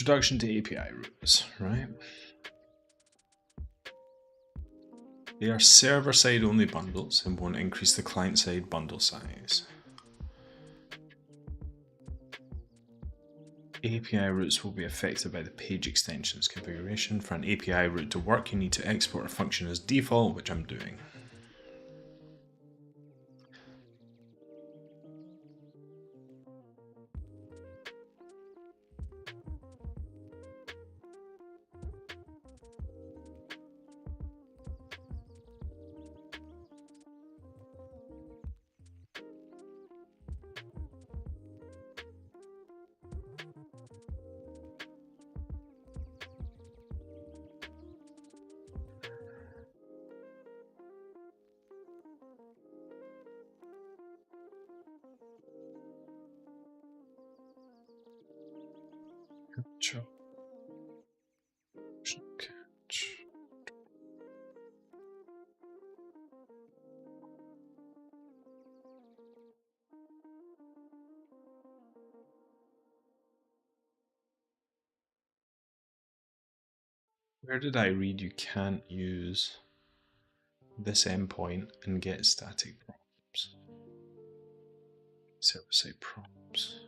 Introduction to API routes, right? They are server-side only bundles and won't increase the client-side bundle size. API routes will be affected by the page extensions configuration. For an API route to work, you need to export a function as default, which I'm doing. Sure. Where did I read you can't use this endpoint and get static props? Server-side props.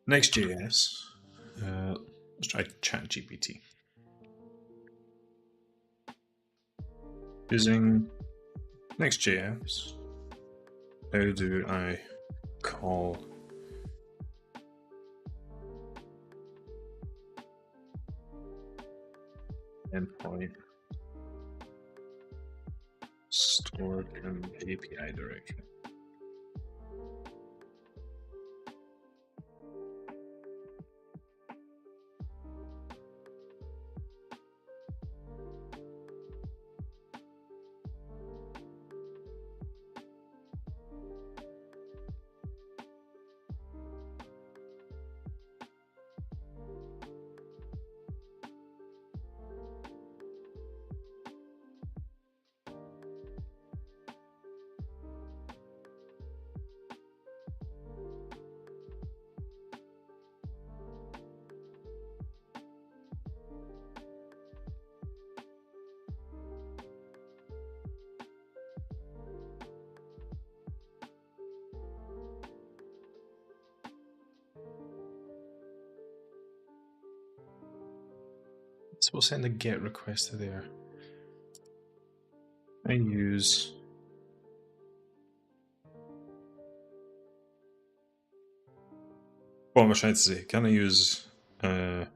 Next.js. Let's try ChatGPT. Using Next.js, how do I call endpoint stored in the API directory? So we'll send a GET request to there. I use what am I trying to say? Can I use an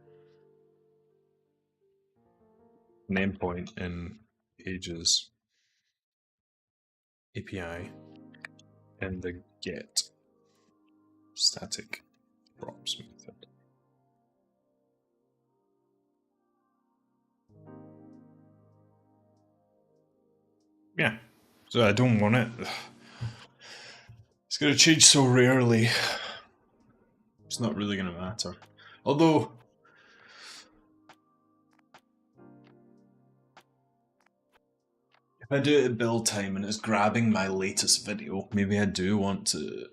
endpoint in Pages API and the GET static props method? Yeah, so I don't want it. It's going to change so rarely. It's not really going to matter. Although, if I do it at build time and it's grabbing my latest video, maybe I do want to...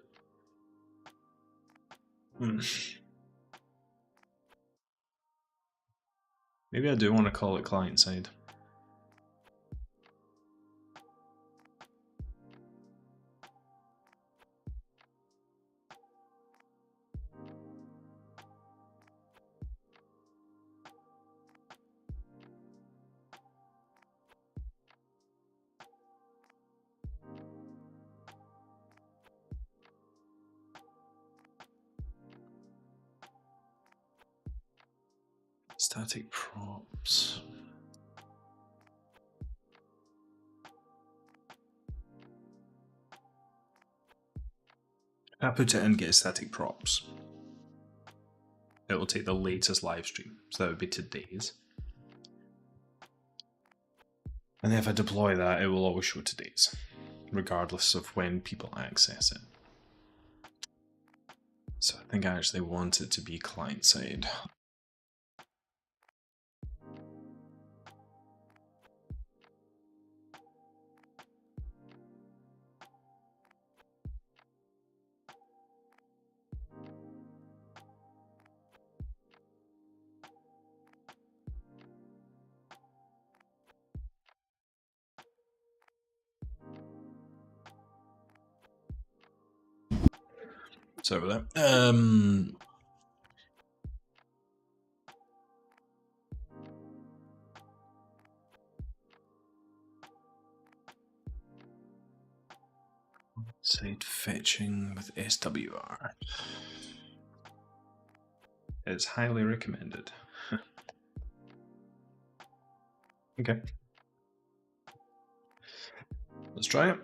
Maybe I do want to call it client-side. Static props. If I put it in get static props, it will take the latest live stream. So that would be today's. And then if I deploy that, it will always show today's, regardless of when people access it. So I think I actually want it to be client-side. Sorry about that. Site fetching with SWR. It's highly recommended. Okay. Let's try it.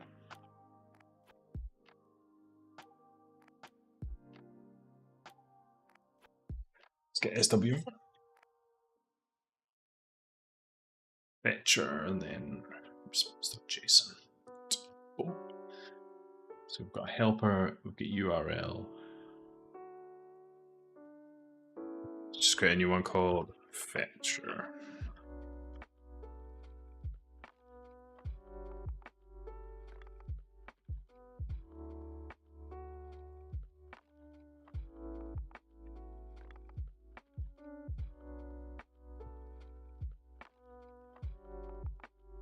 Let's get SW. Fetcher and then response.json. Oh. So we've got helper, we've got URL. Just create a new one called fetcher.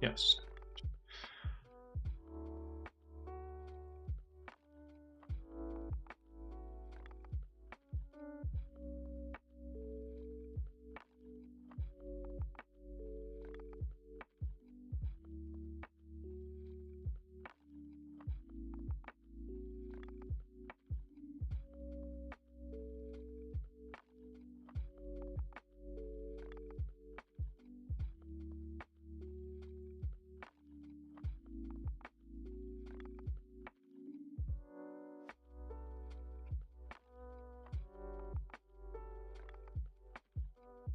Yes.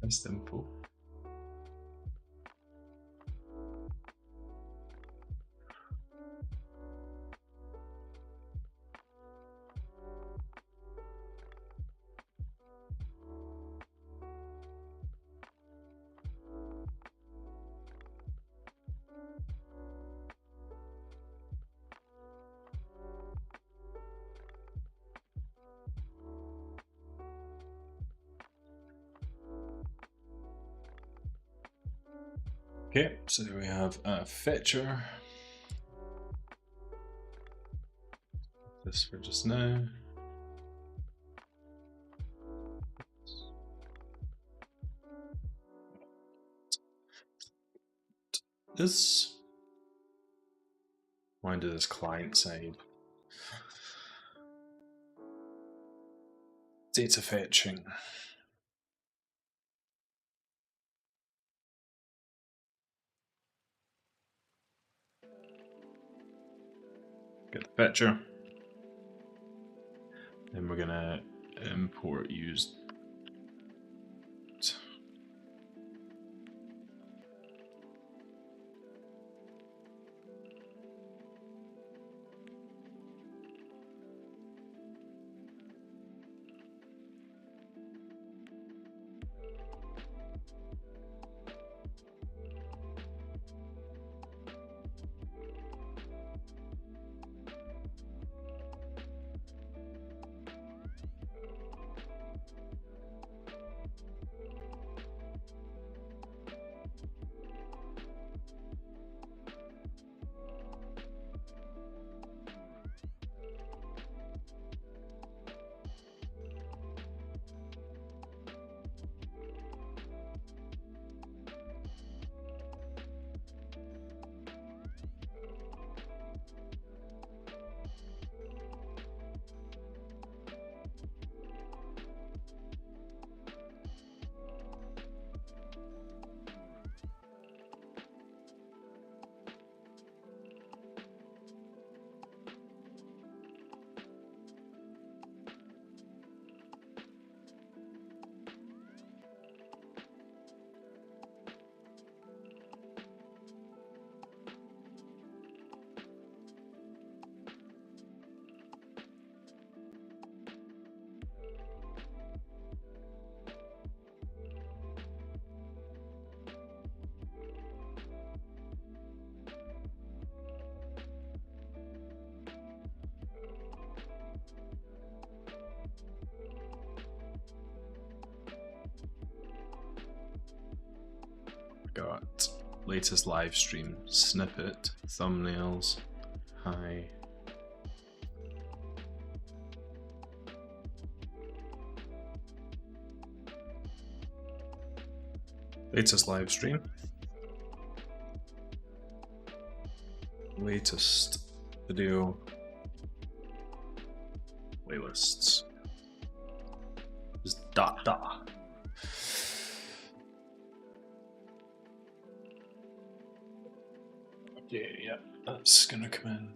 That's simple. Okay, so we have a fetcher. This for just now. This. Why do this client side? Data fetching. Get the fetcher. Then we're gonna import used. got latest live stream, snippet, thumbnails, hi. Latest live stream. Latest video. Playlists. Just dot dot. Okay, yeah, that's gonna come in.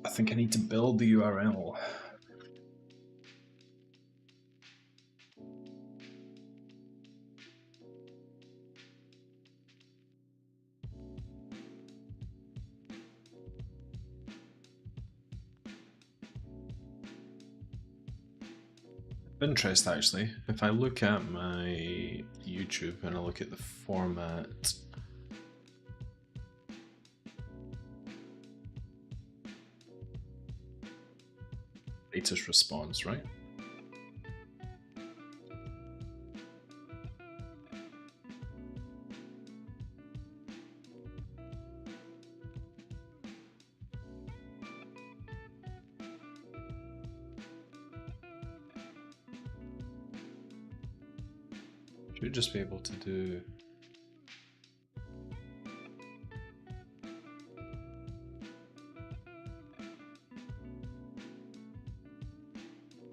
I think I need to build the URL. Of interest, actually, if I look at my YouTube and I look at the format, latest response, right? Should just be able to do.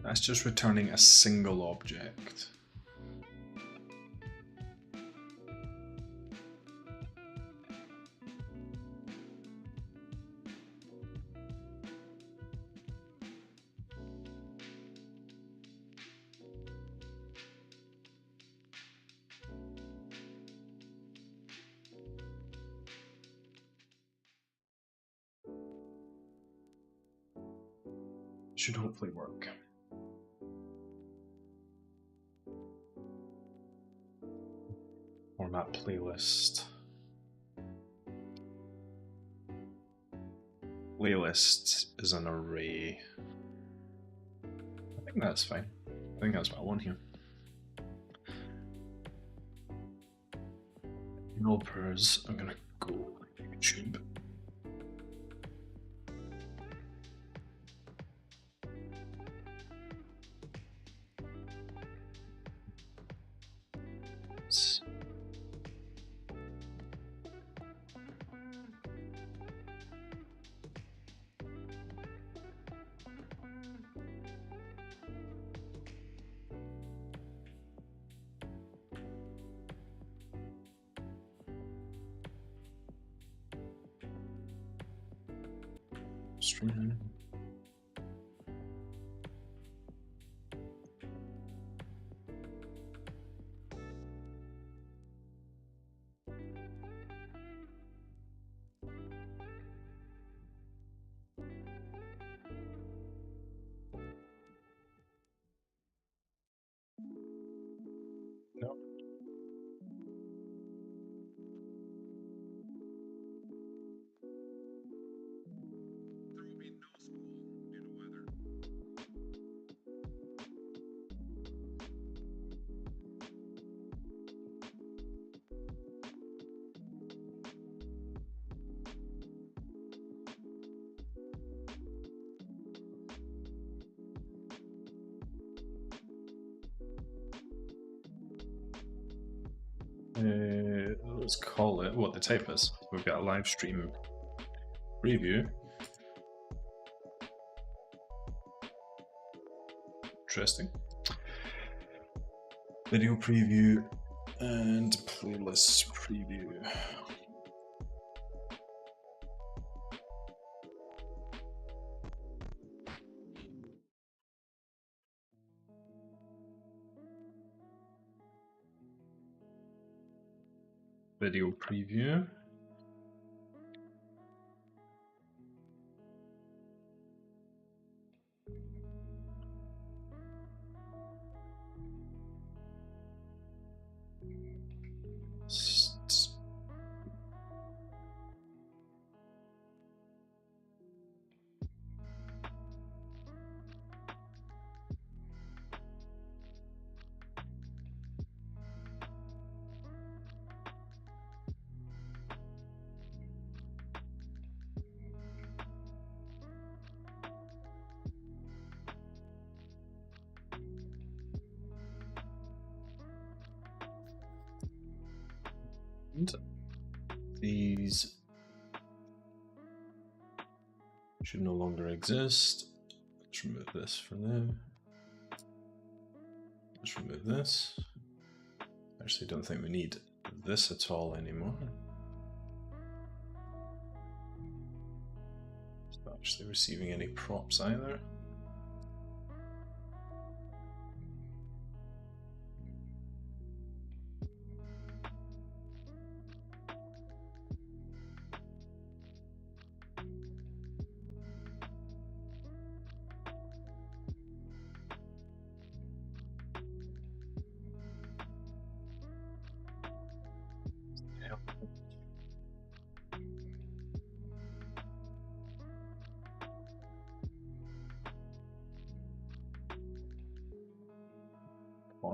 That's just returning a single object. Should hopefully work. Format playlist. Playlist is an array. I think that's fine. I think that's what I want here. Developers, I'm gonna go YouTube. Stream. No. Let's call it what the type is. We've got a live stream preview. Interesting. Video preview and playlist preview. Video preview. And these should no longer exist. Let's remove this for now. Let's remove this. Actually, don't think we need this at all anymore. It's not actually receiving any props either.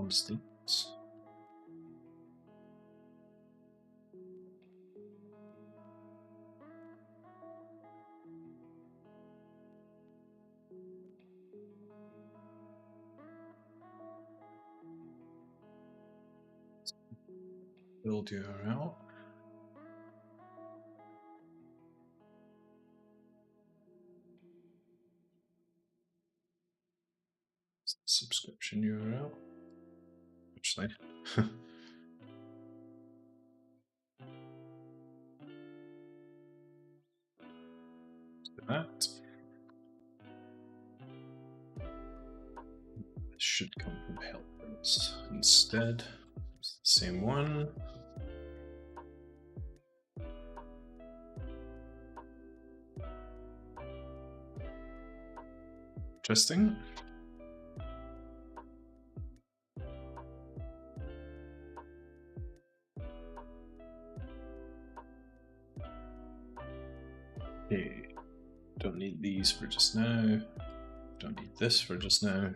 States. Build URL. Subscription URL. Actually. That. This should come from helpers instead. It's the same one. Interesting. Okay. Don't need these for just now. Don't need this for just now.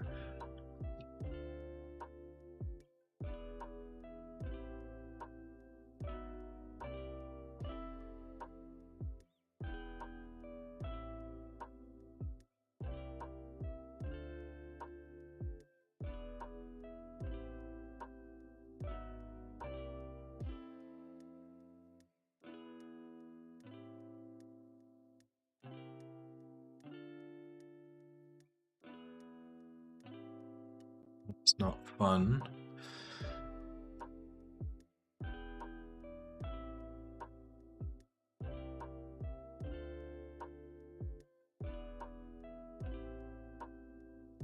It's not fun.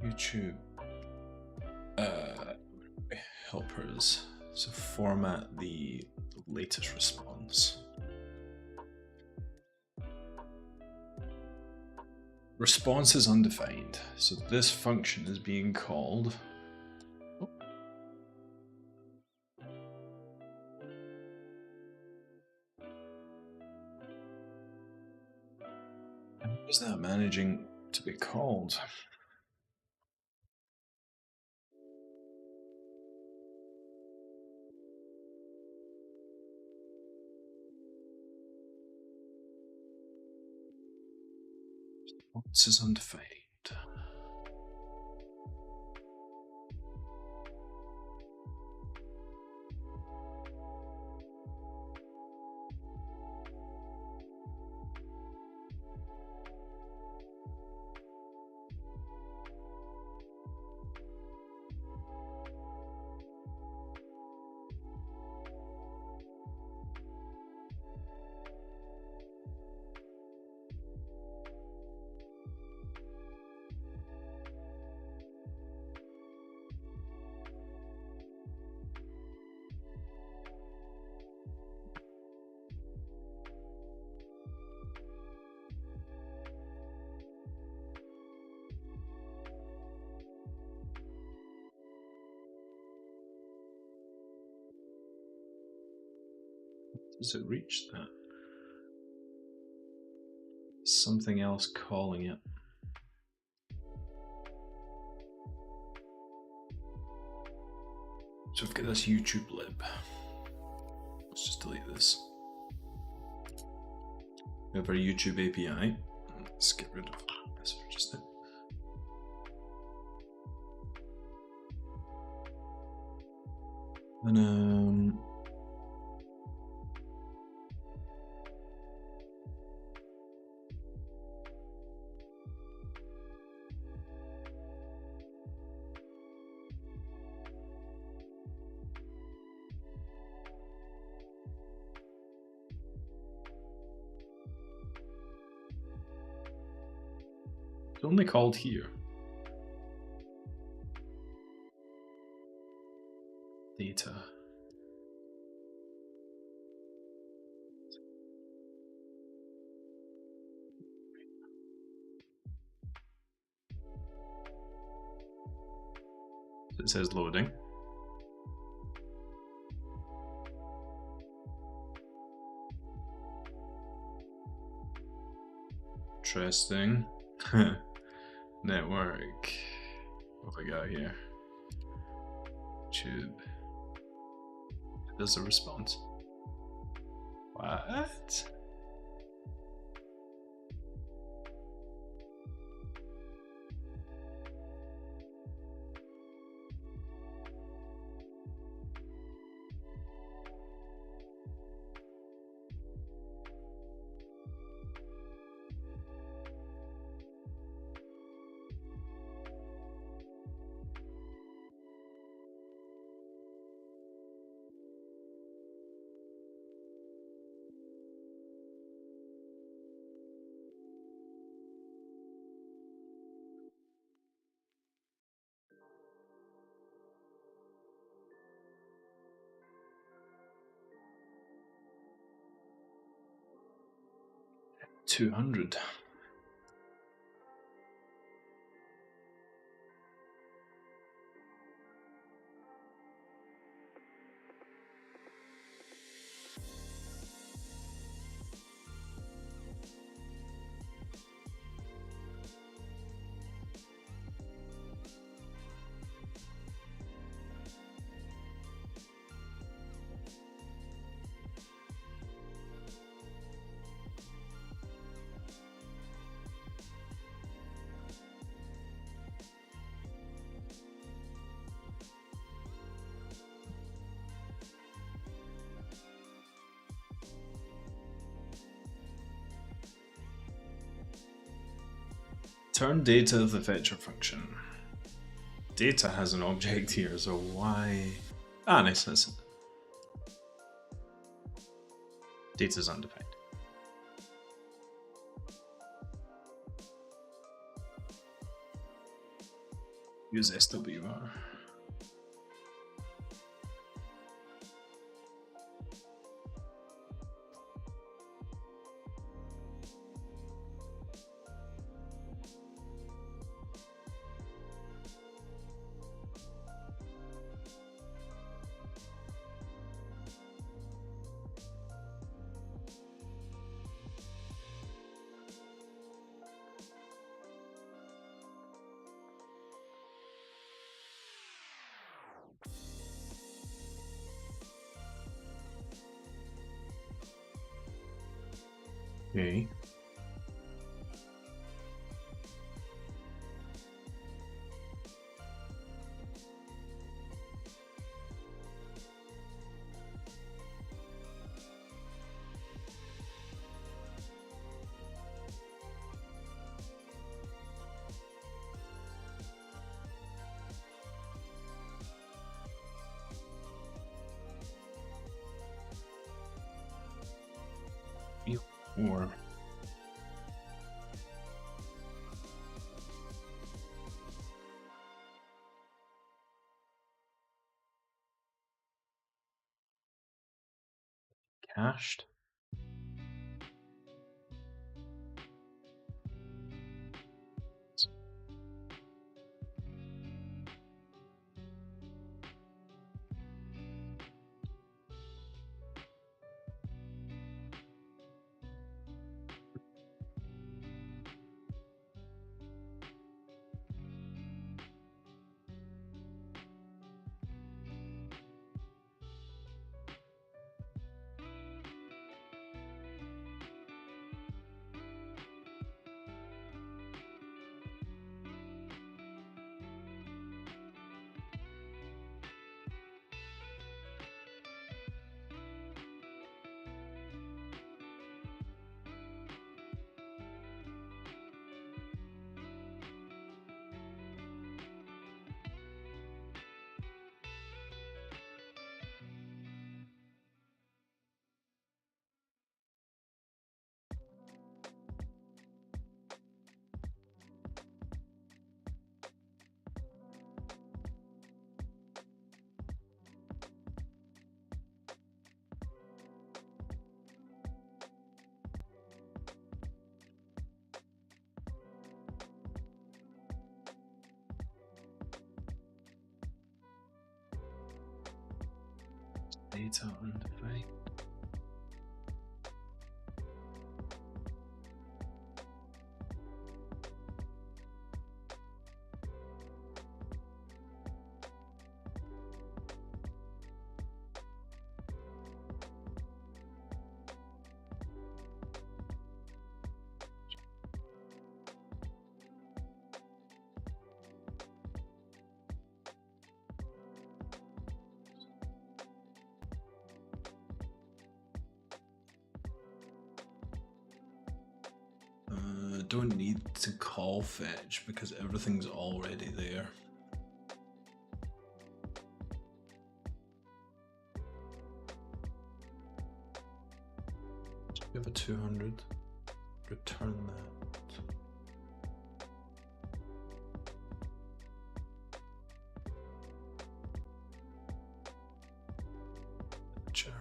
YouTube helpers. So format the latest response. Response is undefined. So this function is being called. How is that managing to be called? Response is undefined. Does it reach that? Something else calling it. So we've got this YouTube lib. Let's just delete this. We have our YouTube API. Let's get rid of this for just now. And It's only called here. Data. It says loading. Interesting. Network. What have we got here? YouTube. There's a response. What? $200. Turn data to the fetcher function. Data has an object here, so why? Ah, nice. That's it. Data's undefined. Use SWR. Okay. Or cached. Data undefined. Don't need to call fetch because everything's already there. Give a 200, return that. Sure.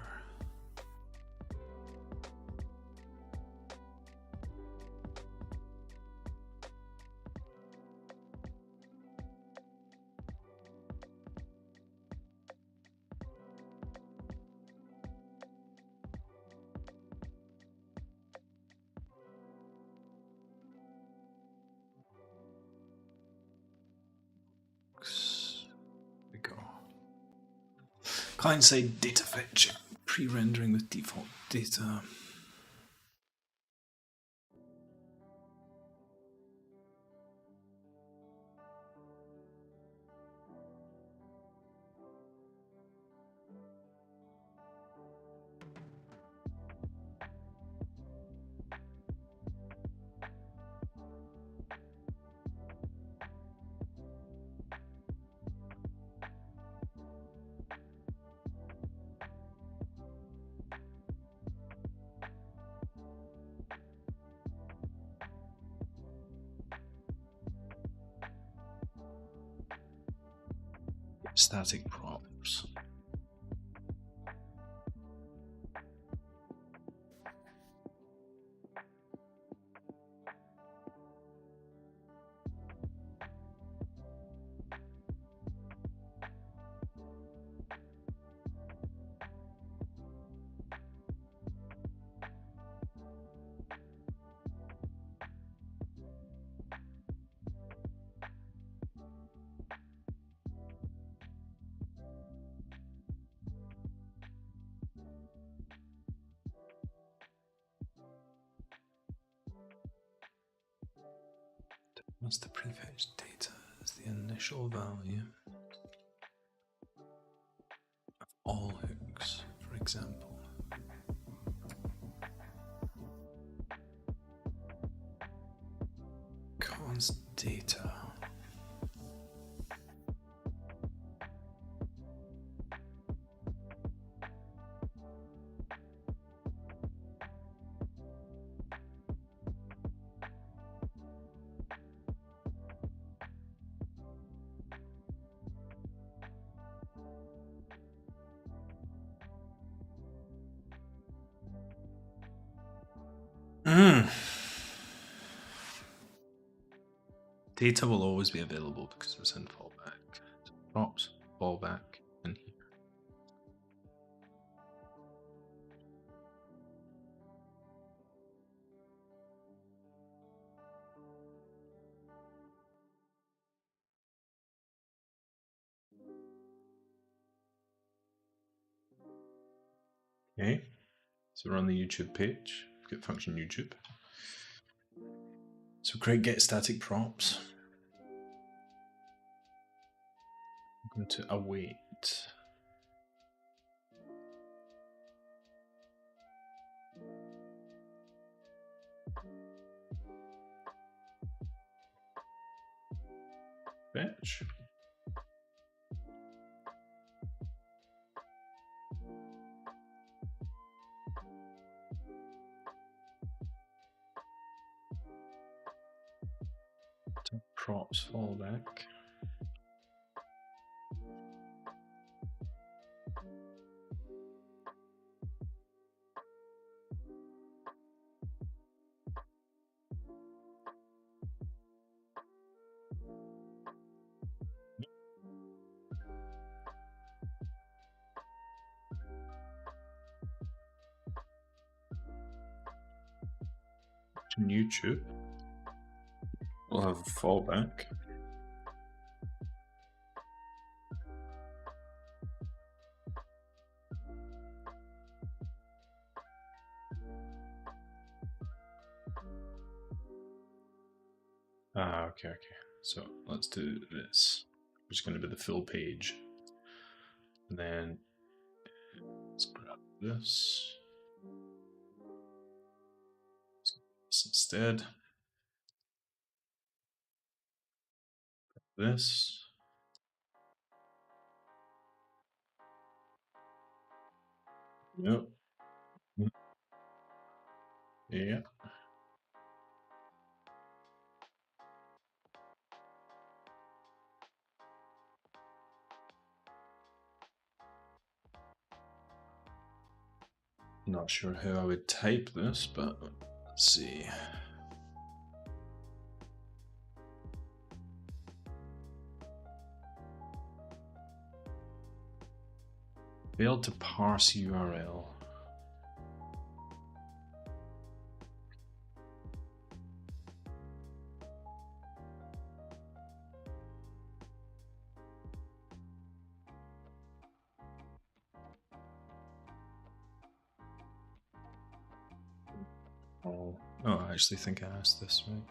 We go. Client-side data fetch, pre-rendering with default data. Static props. Once the prefetched data is the initial value of all hooks, for example. Const data. Data will always be available because it's in fallback. So props, fallback, in here. Okay, so we're on the YouTube page. Get function YouTube. So create get static props. I'm going to await. Fetch. So props fallback. in YouTube. We'll have a fallback. Okay. So let's do this. It's going to be the full page. And then let's grab this. Instead. This. Yep. Yeah. Not sure how I would type this, but let's see. Failed to parse URL. Oh, I actually think I asked this right.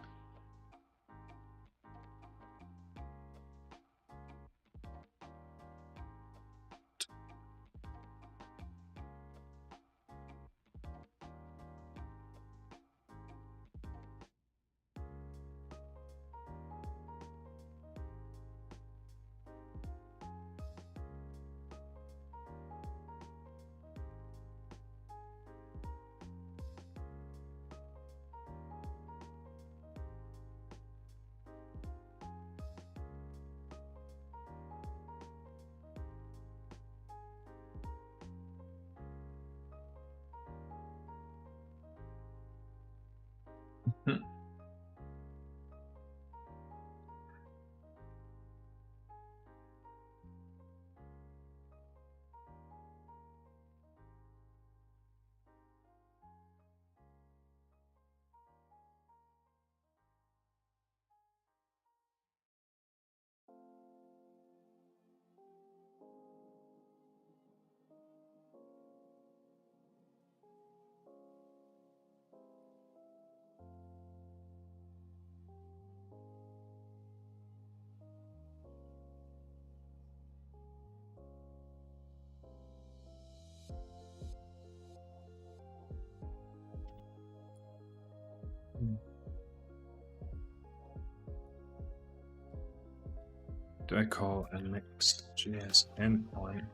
Do I call a Next.js endpoint?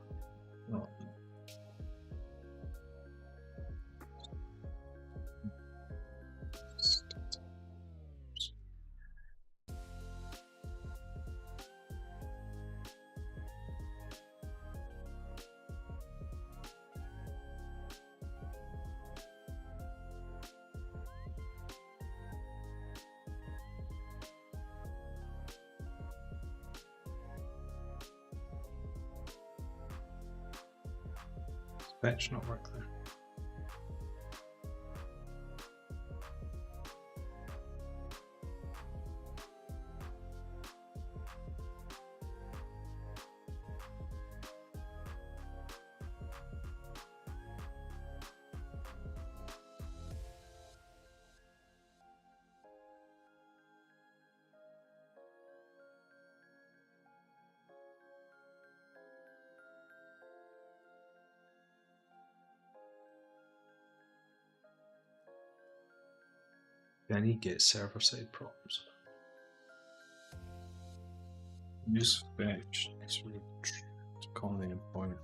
Oh. Fetch not work there. Then you get server-side problems. Use fetch to call the endpoint.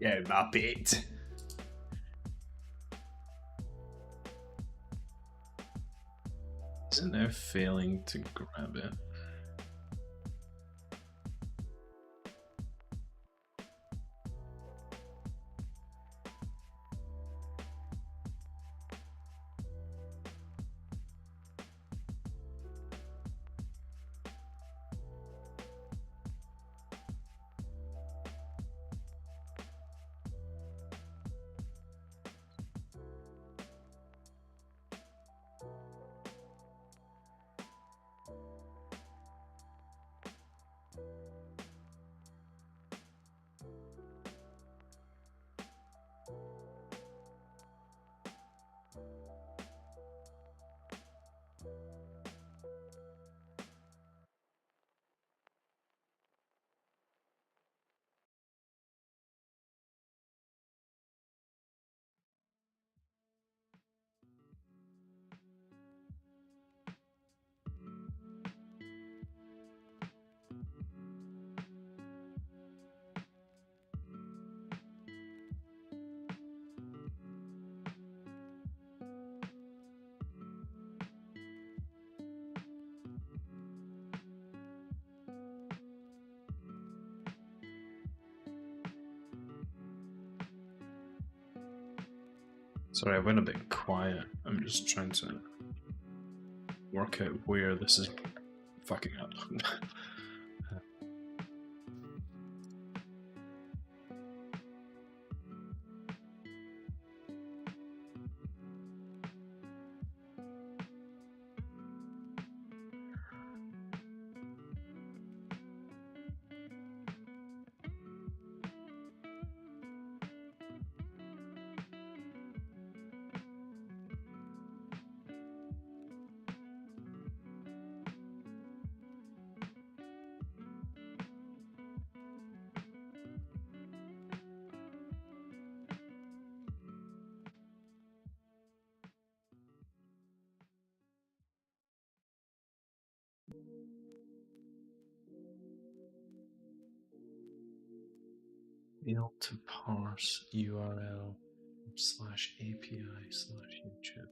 Yeah, my bit. Isn't there failing to grab it? Sorry, I went a bit quiet. I'm just trying to work out where this is fucking up. Fail to parse URL / API / YouTube.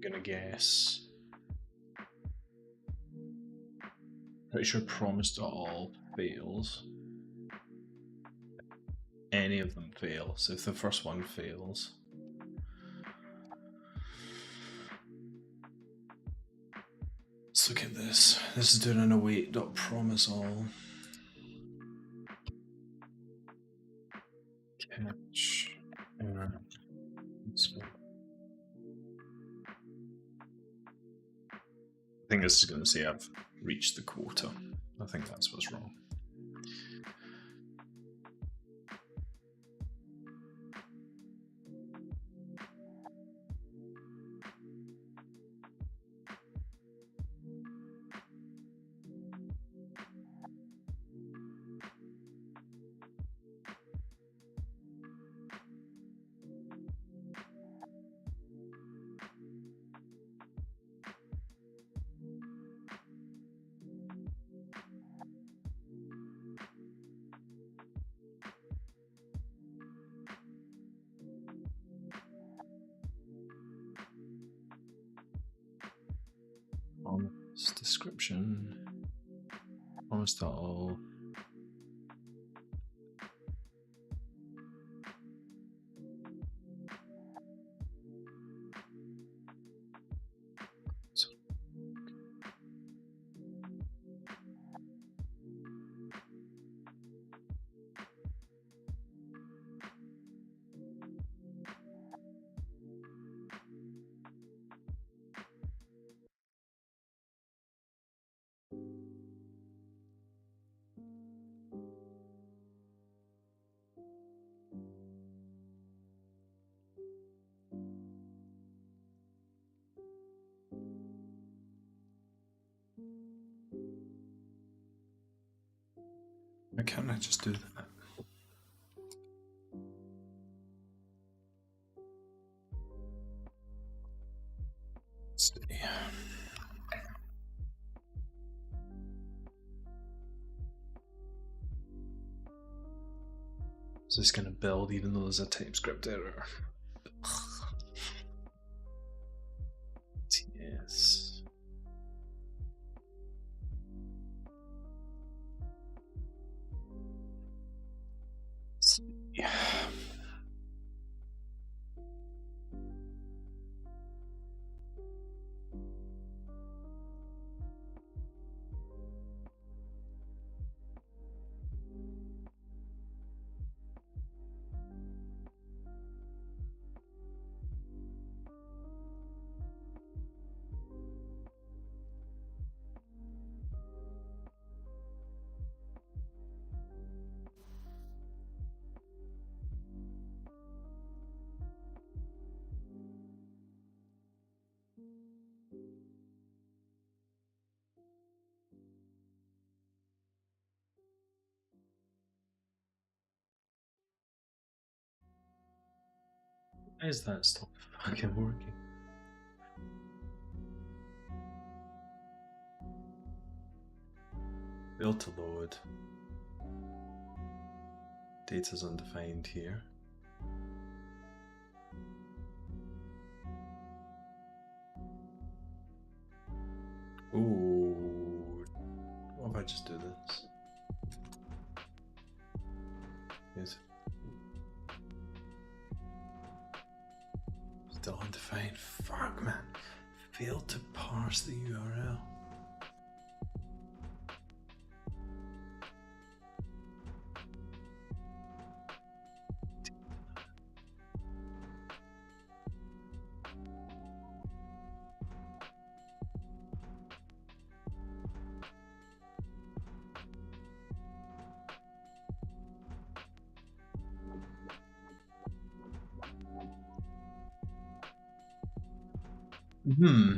I'm gonna guess. Pretty sure promise.all fails. Any of them fails. If the first one fails, let's look at this. This is doing an await.promise.all. Catch error. I think this is going to say I've reached the quota. I think that's what's wrong. Promise description. Promise.all. Why can't I just do that? Let's see. Is this going to build even though there's a TypeScript error? Yes. Yeah. Why is that stop fucking working? Failed to load. Data's undefined here. Ooh. What if I just do this? Yes. Still undefined. Fuck, man. Failed to parse the URL. Hmm.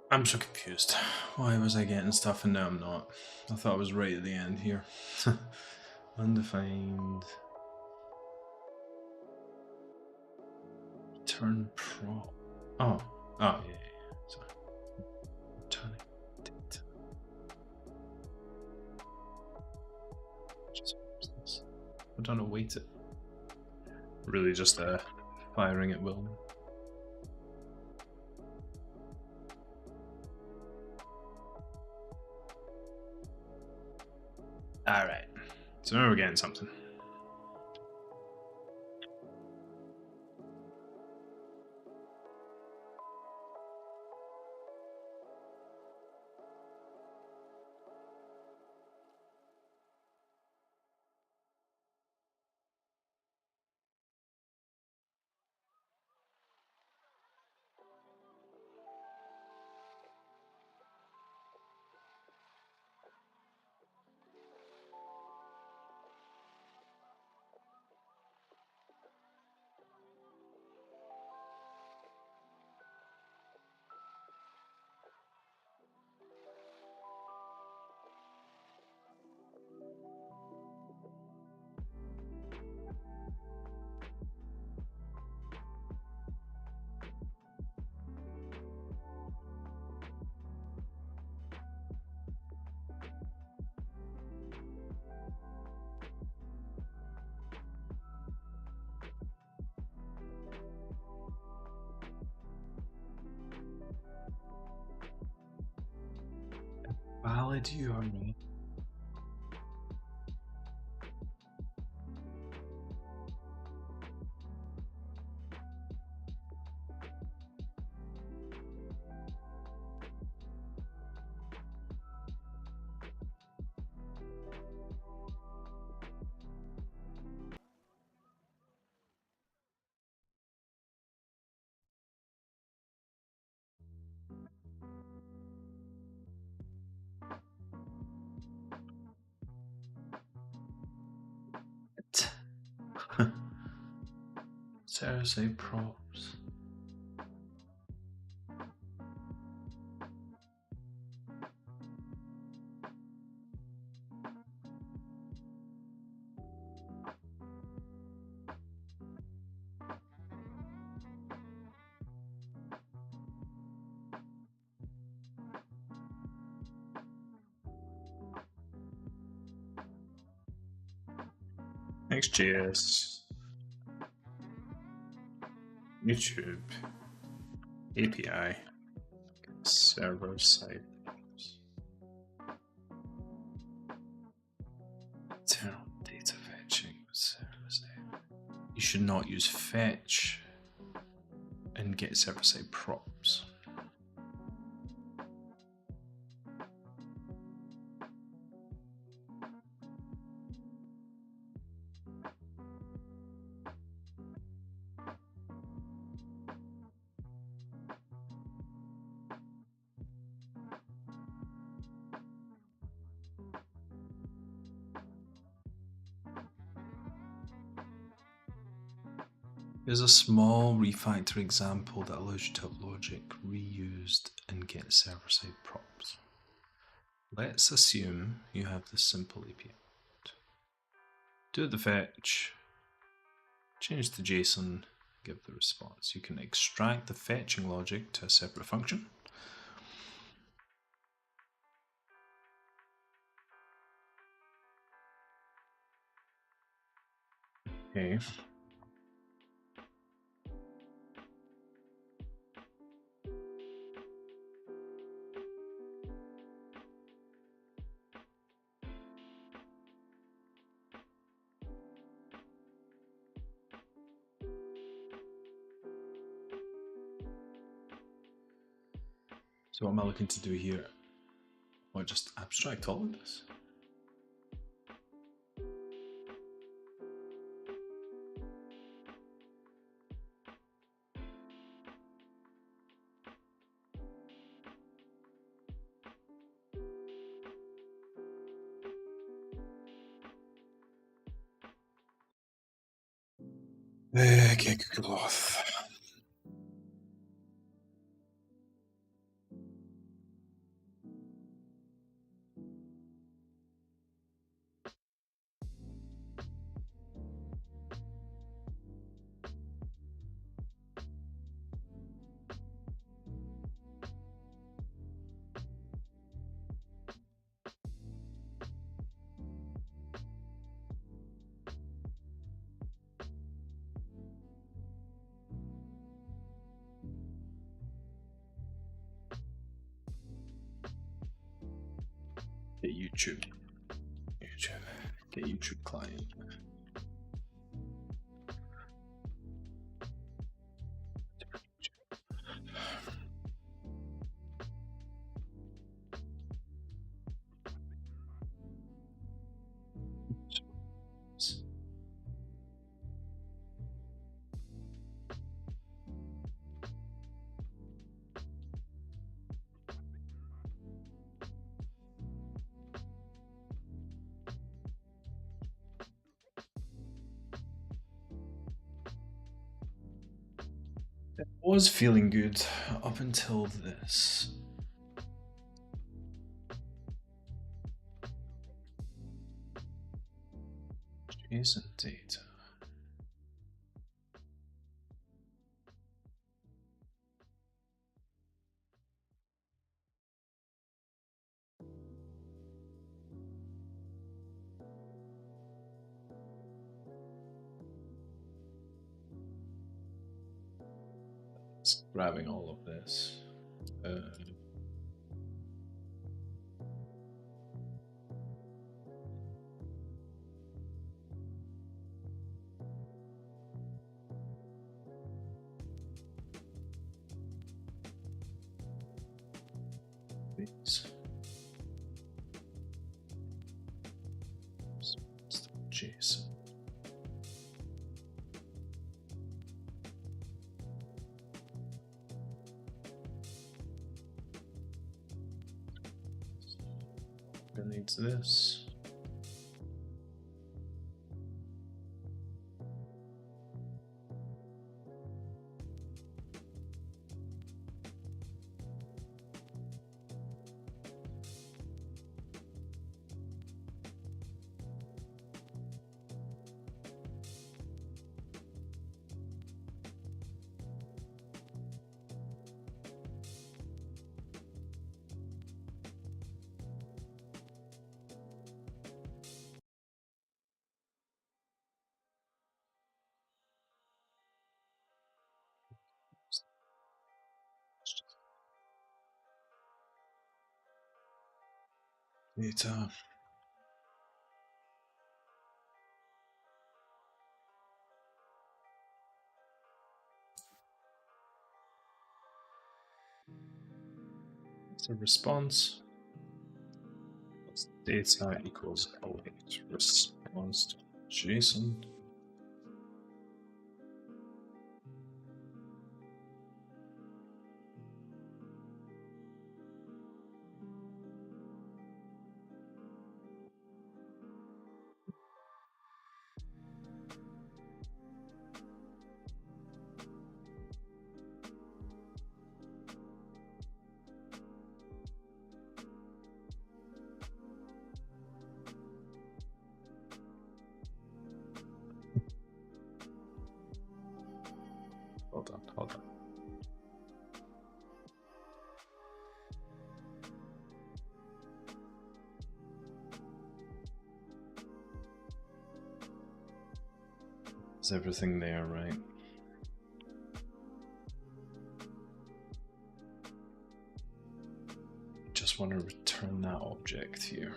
I'm so confused. Why was I getting stuff and now I'm not? I thought I was right at the end here. Undefined. Return prop. Oh. Oh, yeah. Sorry. Returning data. I don't await it. Really just firing at will. Alright. So now we're getting something. valid URL. Seriously, props. Next.js, YouTube, API, server side, internal data fetching. You should not use fetch and get server side props. Here's a small refactor example that allows you to have logic reused and get server-side props. Let's assume you have this simple API. Do the fetch, change the JSON, give the response. You can extract the fetching logic to a separate function. Okay. So what am I looking to do here? Or just abstract all of this? Okay, Google off. Get YouTube. Get YouTube client. It was feeling good up until this. JSON data. It's grabbing all of this. JSON. It needs this. Data. It's a response. Data equals await response to JSON. Hold on. Is everything there, right? Just want to return that object here.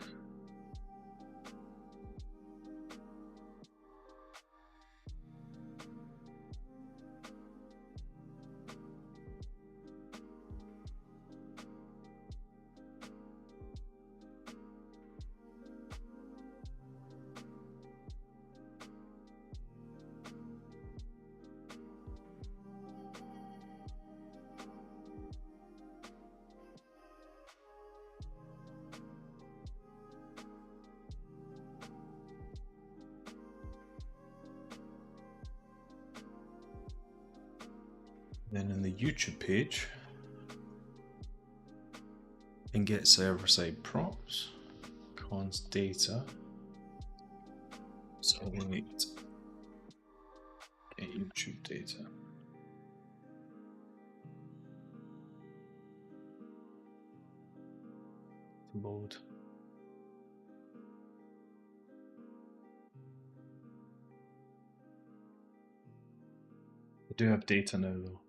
Then in the YouTube page, and get server-side props, const data. So we need get YouTube data. Load. I do have data now though.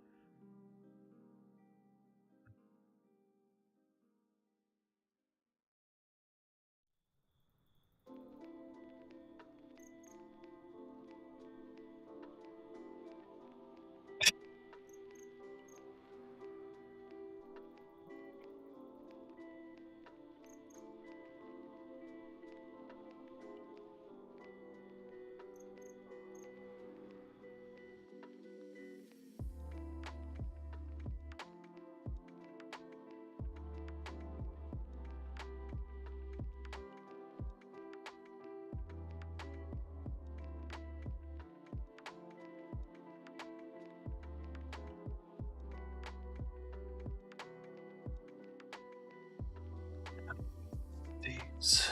These.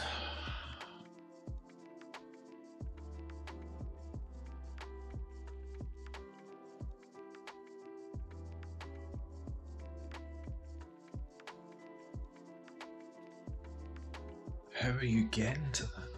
How are you getting to that?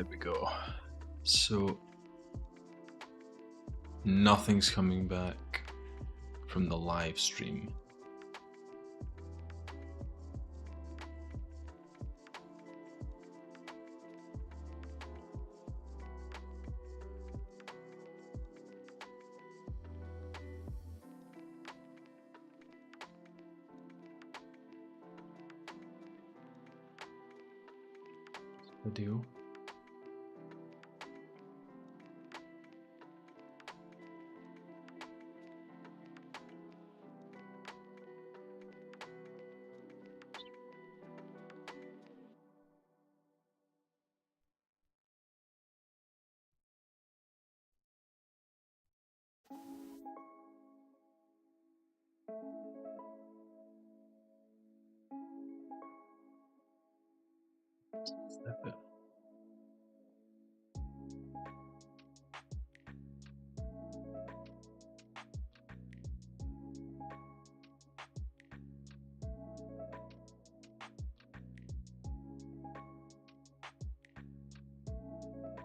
There we go. So nothing's coming back from the live stream. Video. Snap it.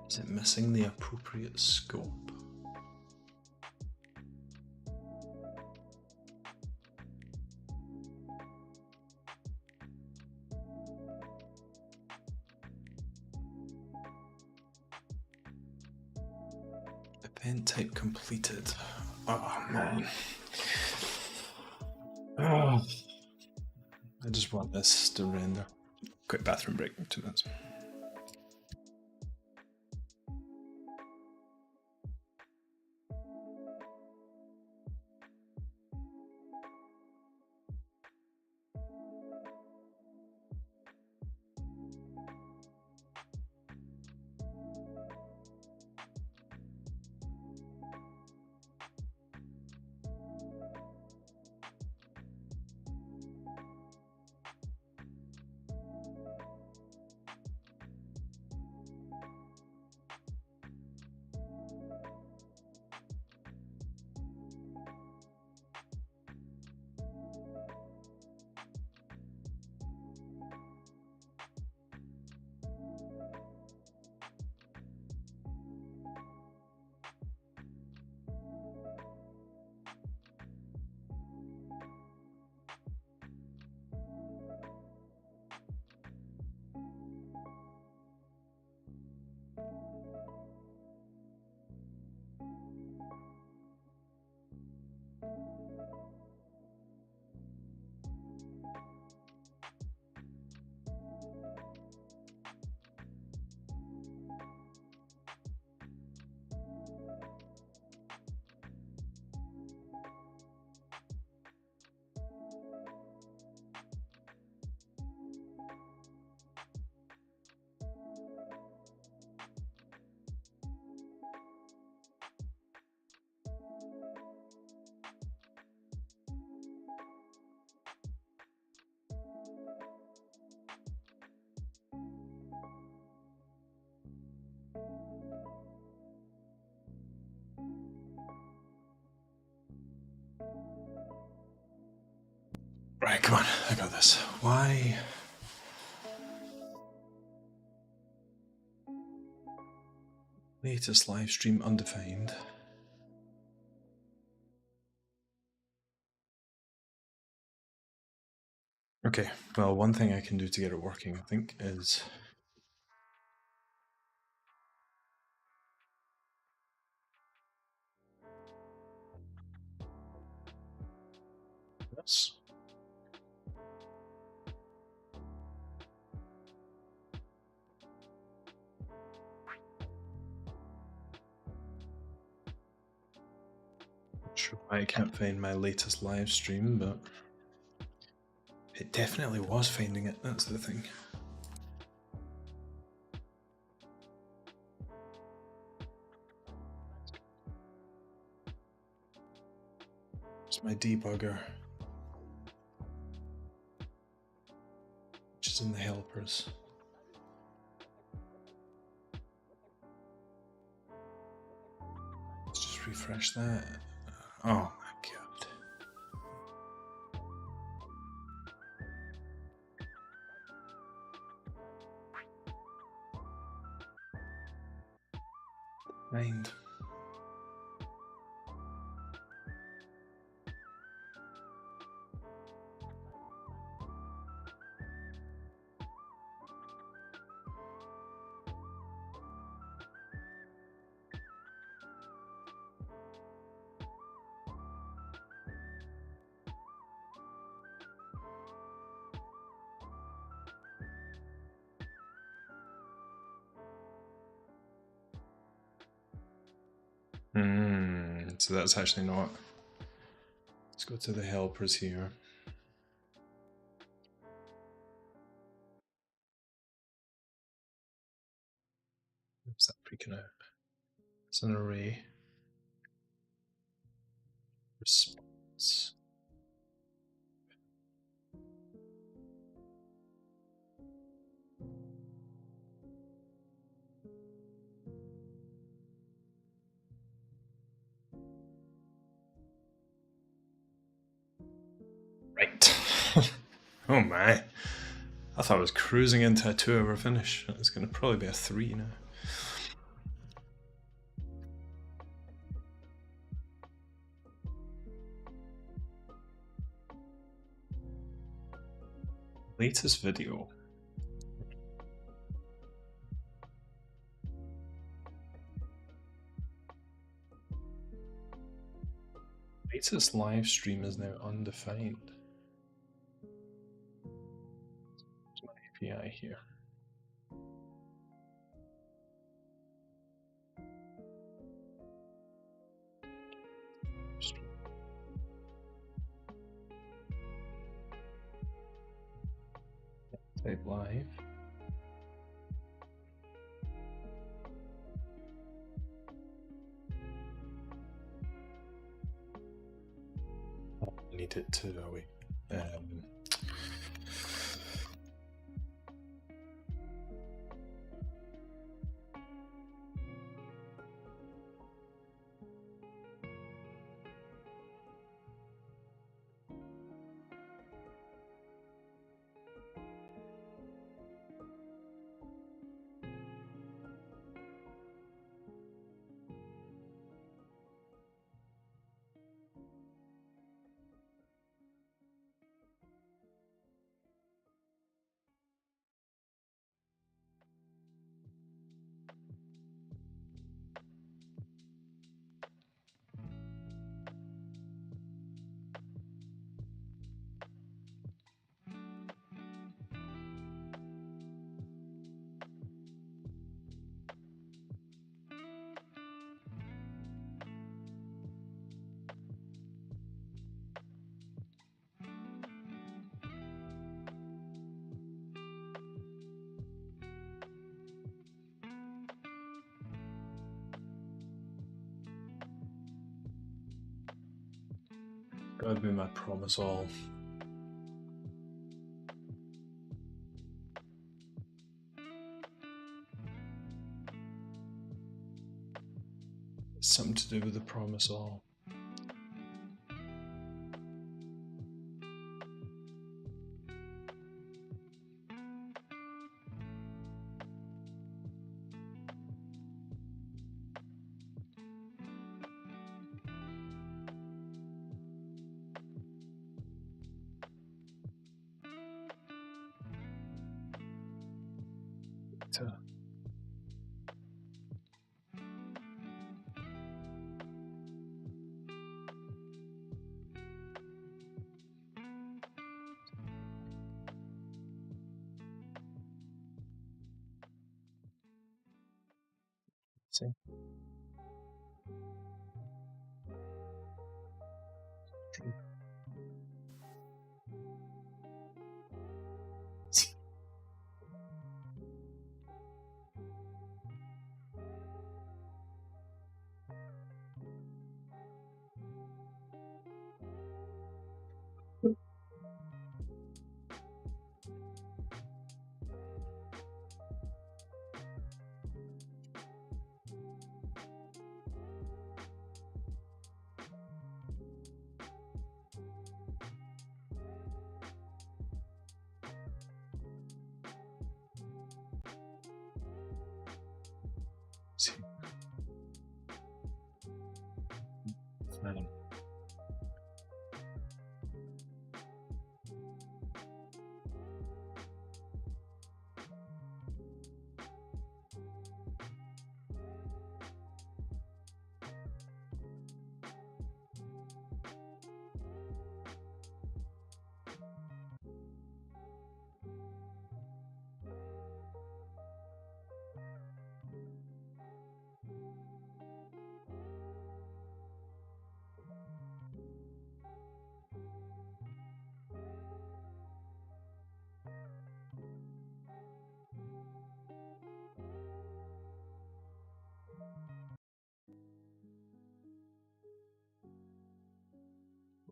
Is it missing the appropriate scope? Event type completed. Oh man. Oh. I just want this to render. Quick bathroom break, 2 minutes. Right, come on, I got this. Why? Latest live stream undefined. Okay, well, one thing I can do to get it working, I think, is this. Not sure why I can't find my latest live stream, but it definitely was finding it, that's the thing. It's my debugger, which is in the helpers. Let's just refresh that. Oh my god. mind. So that's actually not. Let's go to the helpers here. What's that freaking out? It's an array. Response. Right. Oh my. I thought I was cruising into a 2-hour finish. It's going to probably be a 3 now. Latest video. Latest live stream is now undefined. There's my API here. Type live. I need it to wait. Gotta be my promise all. Something to do with the promise all. See?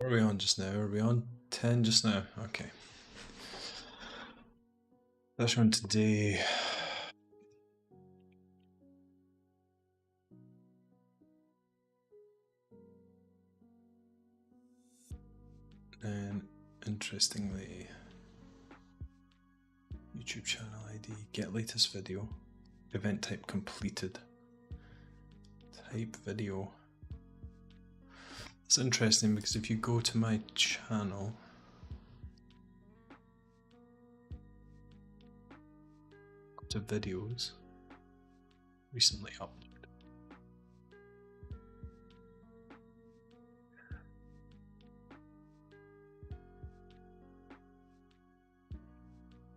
What are we on just now? Are we on 10 just now? Okay. This one today. And interestingly, YouTube channel ID, get latest video, event type completed, type video. It's interesting because if you go to my channel, go to videos, recently uploaded.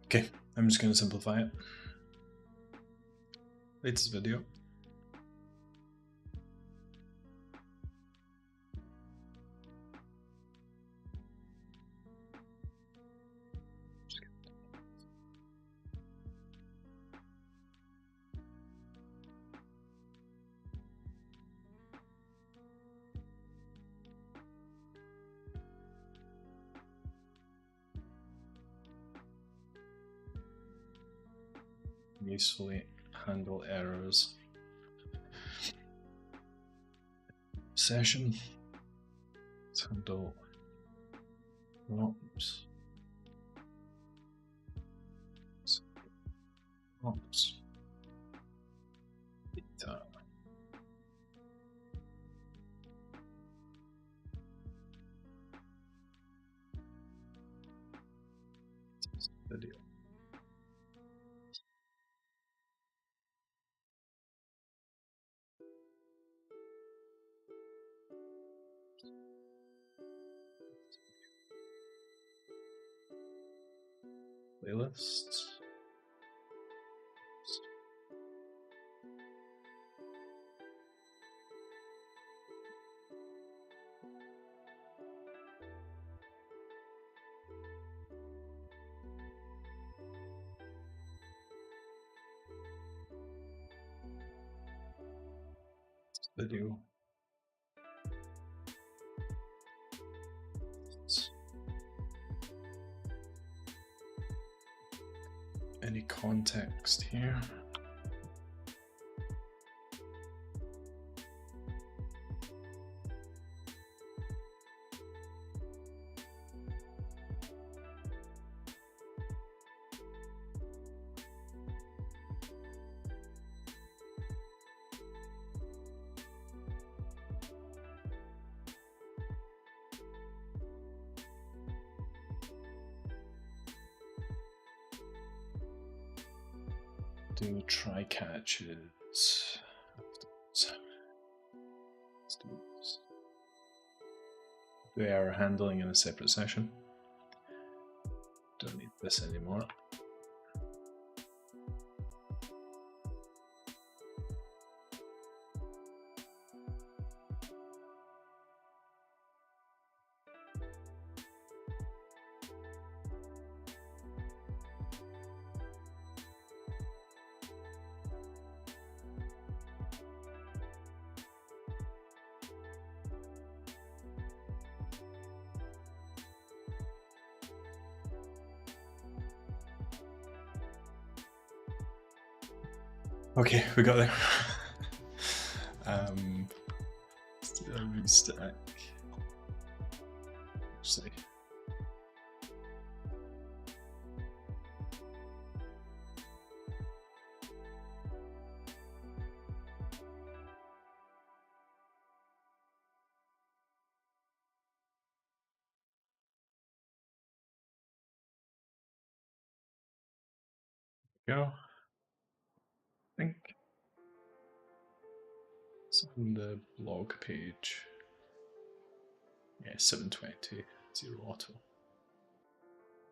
Okay, I'm just going to simplify it. Latest video. Usefully handle errors. Session. Let's handle ops. Ops. Data. Video. Playlists. Video. Any context here? Do try catches. Do error handling in a separate session. Don't need this anymore. Okay, we got there. Let's do a restack. See. Go. I think it's on the blog page. Yeah, 720, 0 auto.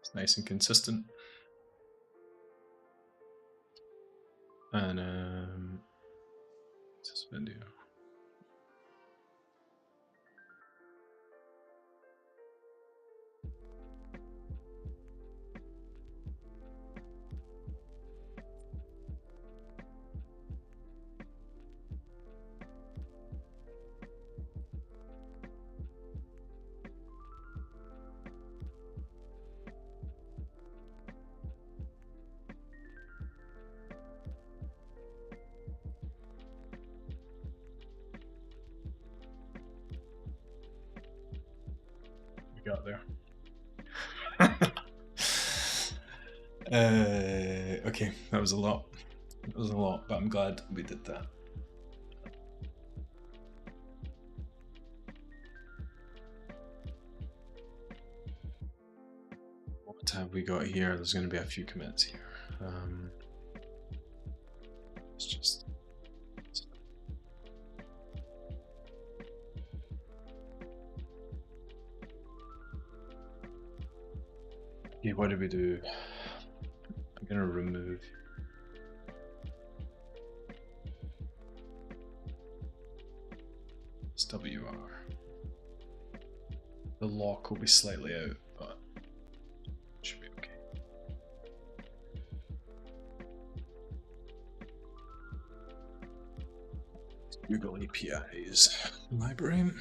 It's nice and consistent. And this video. We got there. Okay, that was a lot. It was a lot, but I'm glad we did that. What have we got here? There's going to be a few commits here. It's just. Okay, what do we do? I'm going to remove. This WR. The lock will be slightly out, but it should be okay. Google APIs library.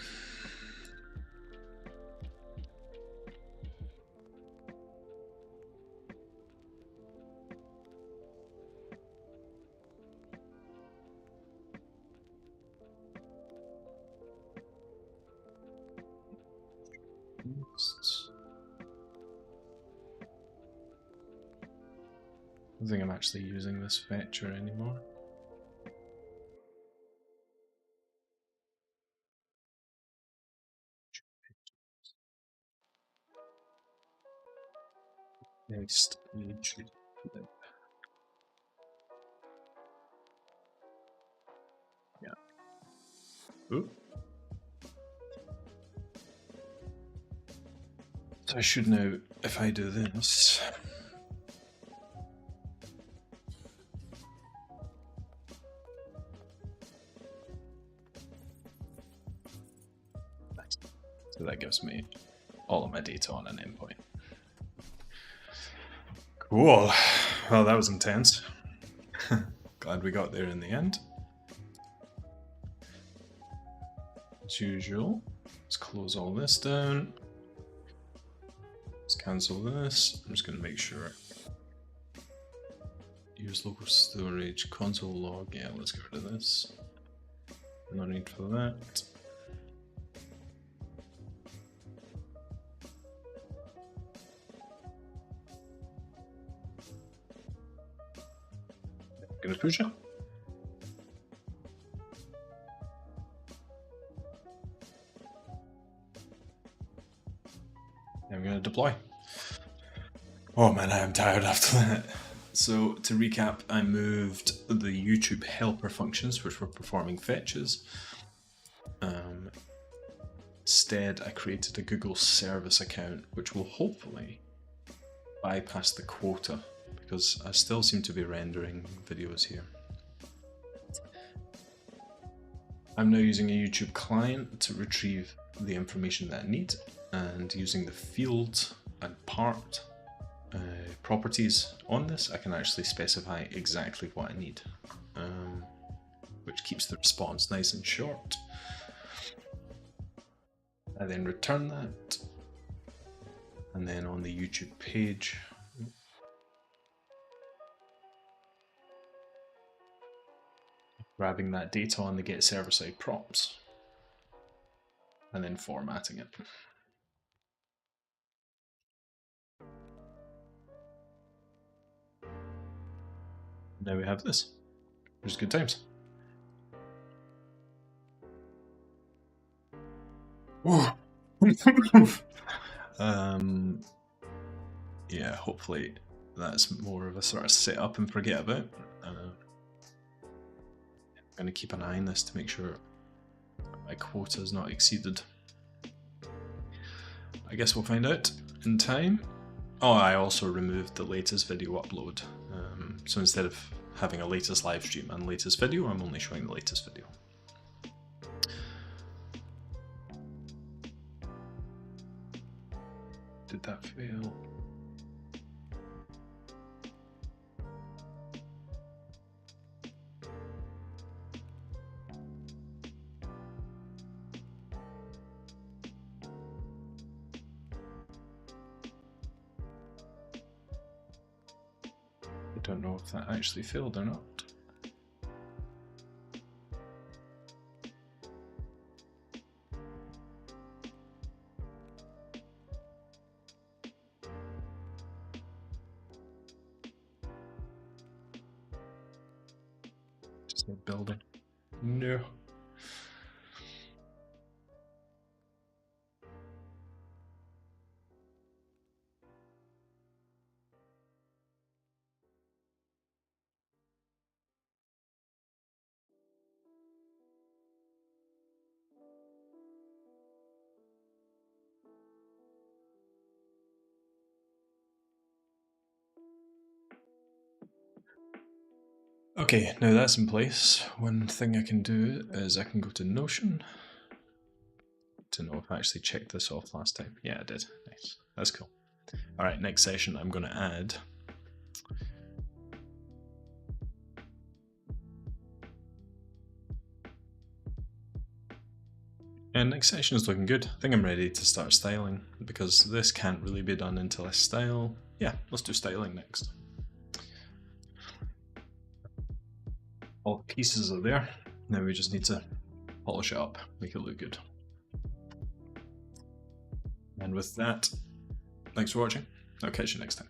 I don't think I'm actually using this fetcher anymore. Next, YouTube. Yeah. Ooh. So I should know if I do this. Nice. So that gives me all of my data on an endpoint. Cool. Well, that was intense. Glad we got there in the end. As usual, let's close all this down. Let's cancel this. I'm just going to make sure. Use local storage, console log. Yeah, let's get rid of this. No need for that. Gonna push it. I'm gonna deploy. Oh man, I am tired after that. So to recap, I moved the YouTube helper functions, which were performing fetches. Instead, I created a Google service account, which will hopefully bypass the quota, because I still seem to be rendering videos here. I'm now using a YouTube client to retrieve the information that I need, and using the field and part properties on this, I can actually specify exactly what I need, which keeps the response nice and short. I then return that, and then on the YouTube page, grabbing that data on the get server side props, and then formatting it. Now we have this, which is good times. Yeah, hopefully that's more of a sort of set up and forget about. I'm going to keep an eye on this to make sure my quota is not exceeded. I guess we'll find out in time. Oh, I also removed the latest video upload. So instead of having a latest live stream and latest video, I'm only showing the latest video. Did that fail? I don't know if that actually failed or not. Just not building. No. Okay, now that's in place. One thing I can do is I can go to Notion to know if I actually checked this off last time. Yeah, I did. Nice. That's cool. All right, next session I'm going to add and next session is looking good. I think I'm ready to start styling because this can't really be done until I style. Yeah, let's do styling next. All the pieces are there. Now we just need to polish it up, make it look good. And with that, thanks for watching. I'll catch you next time.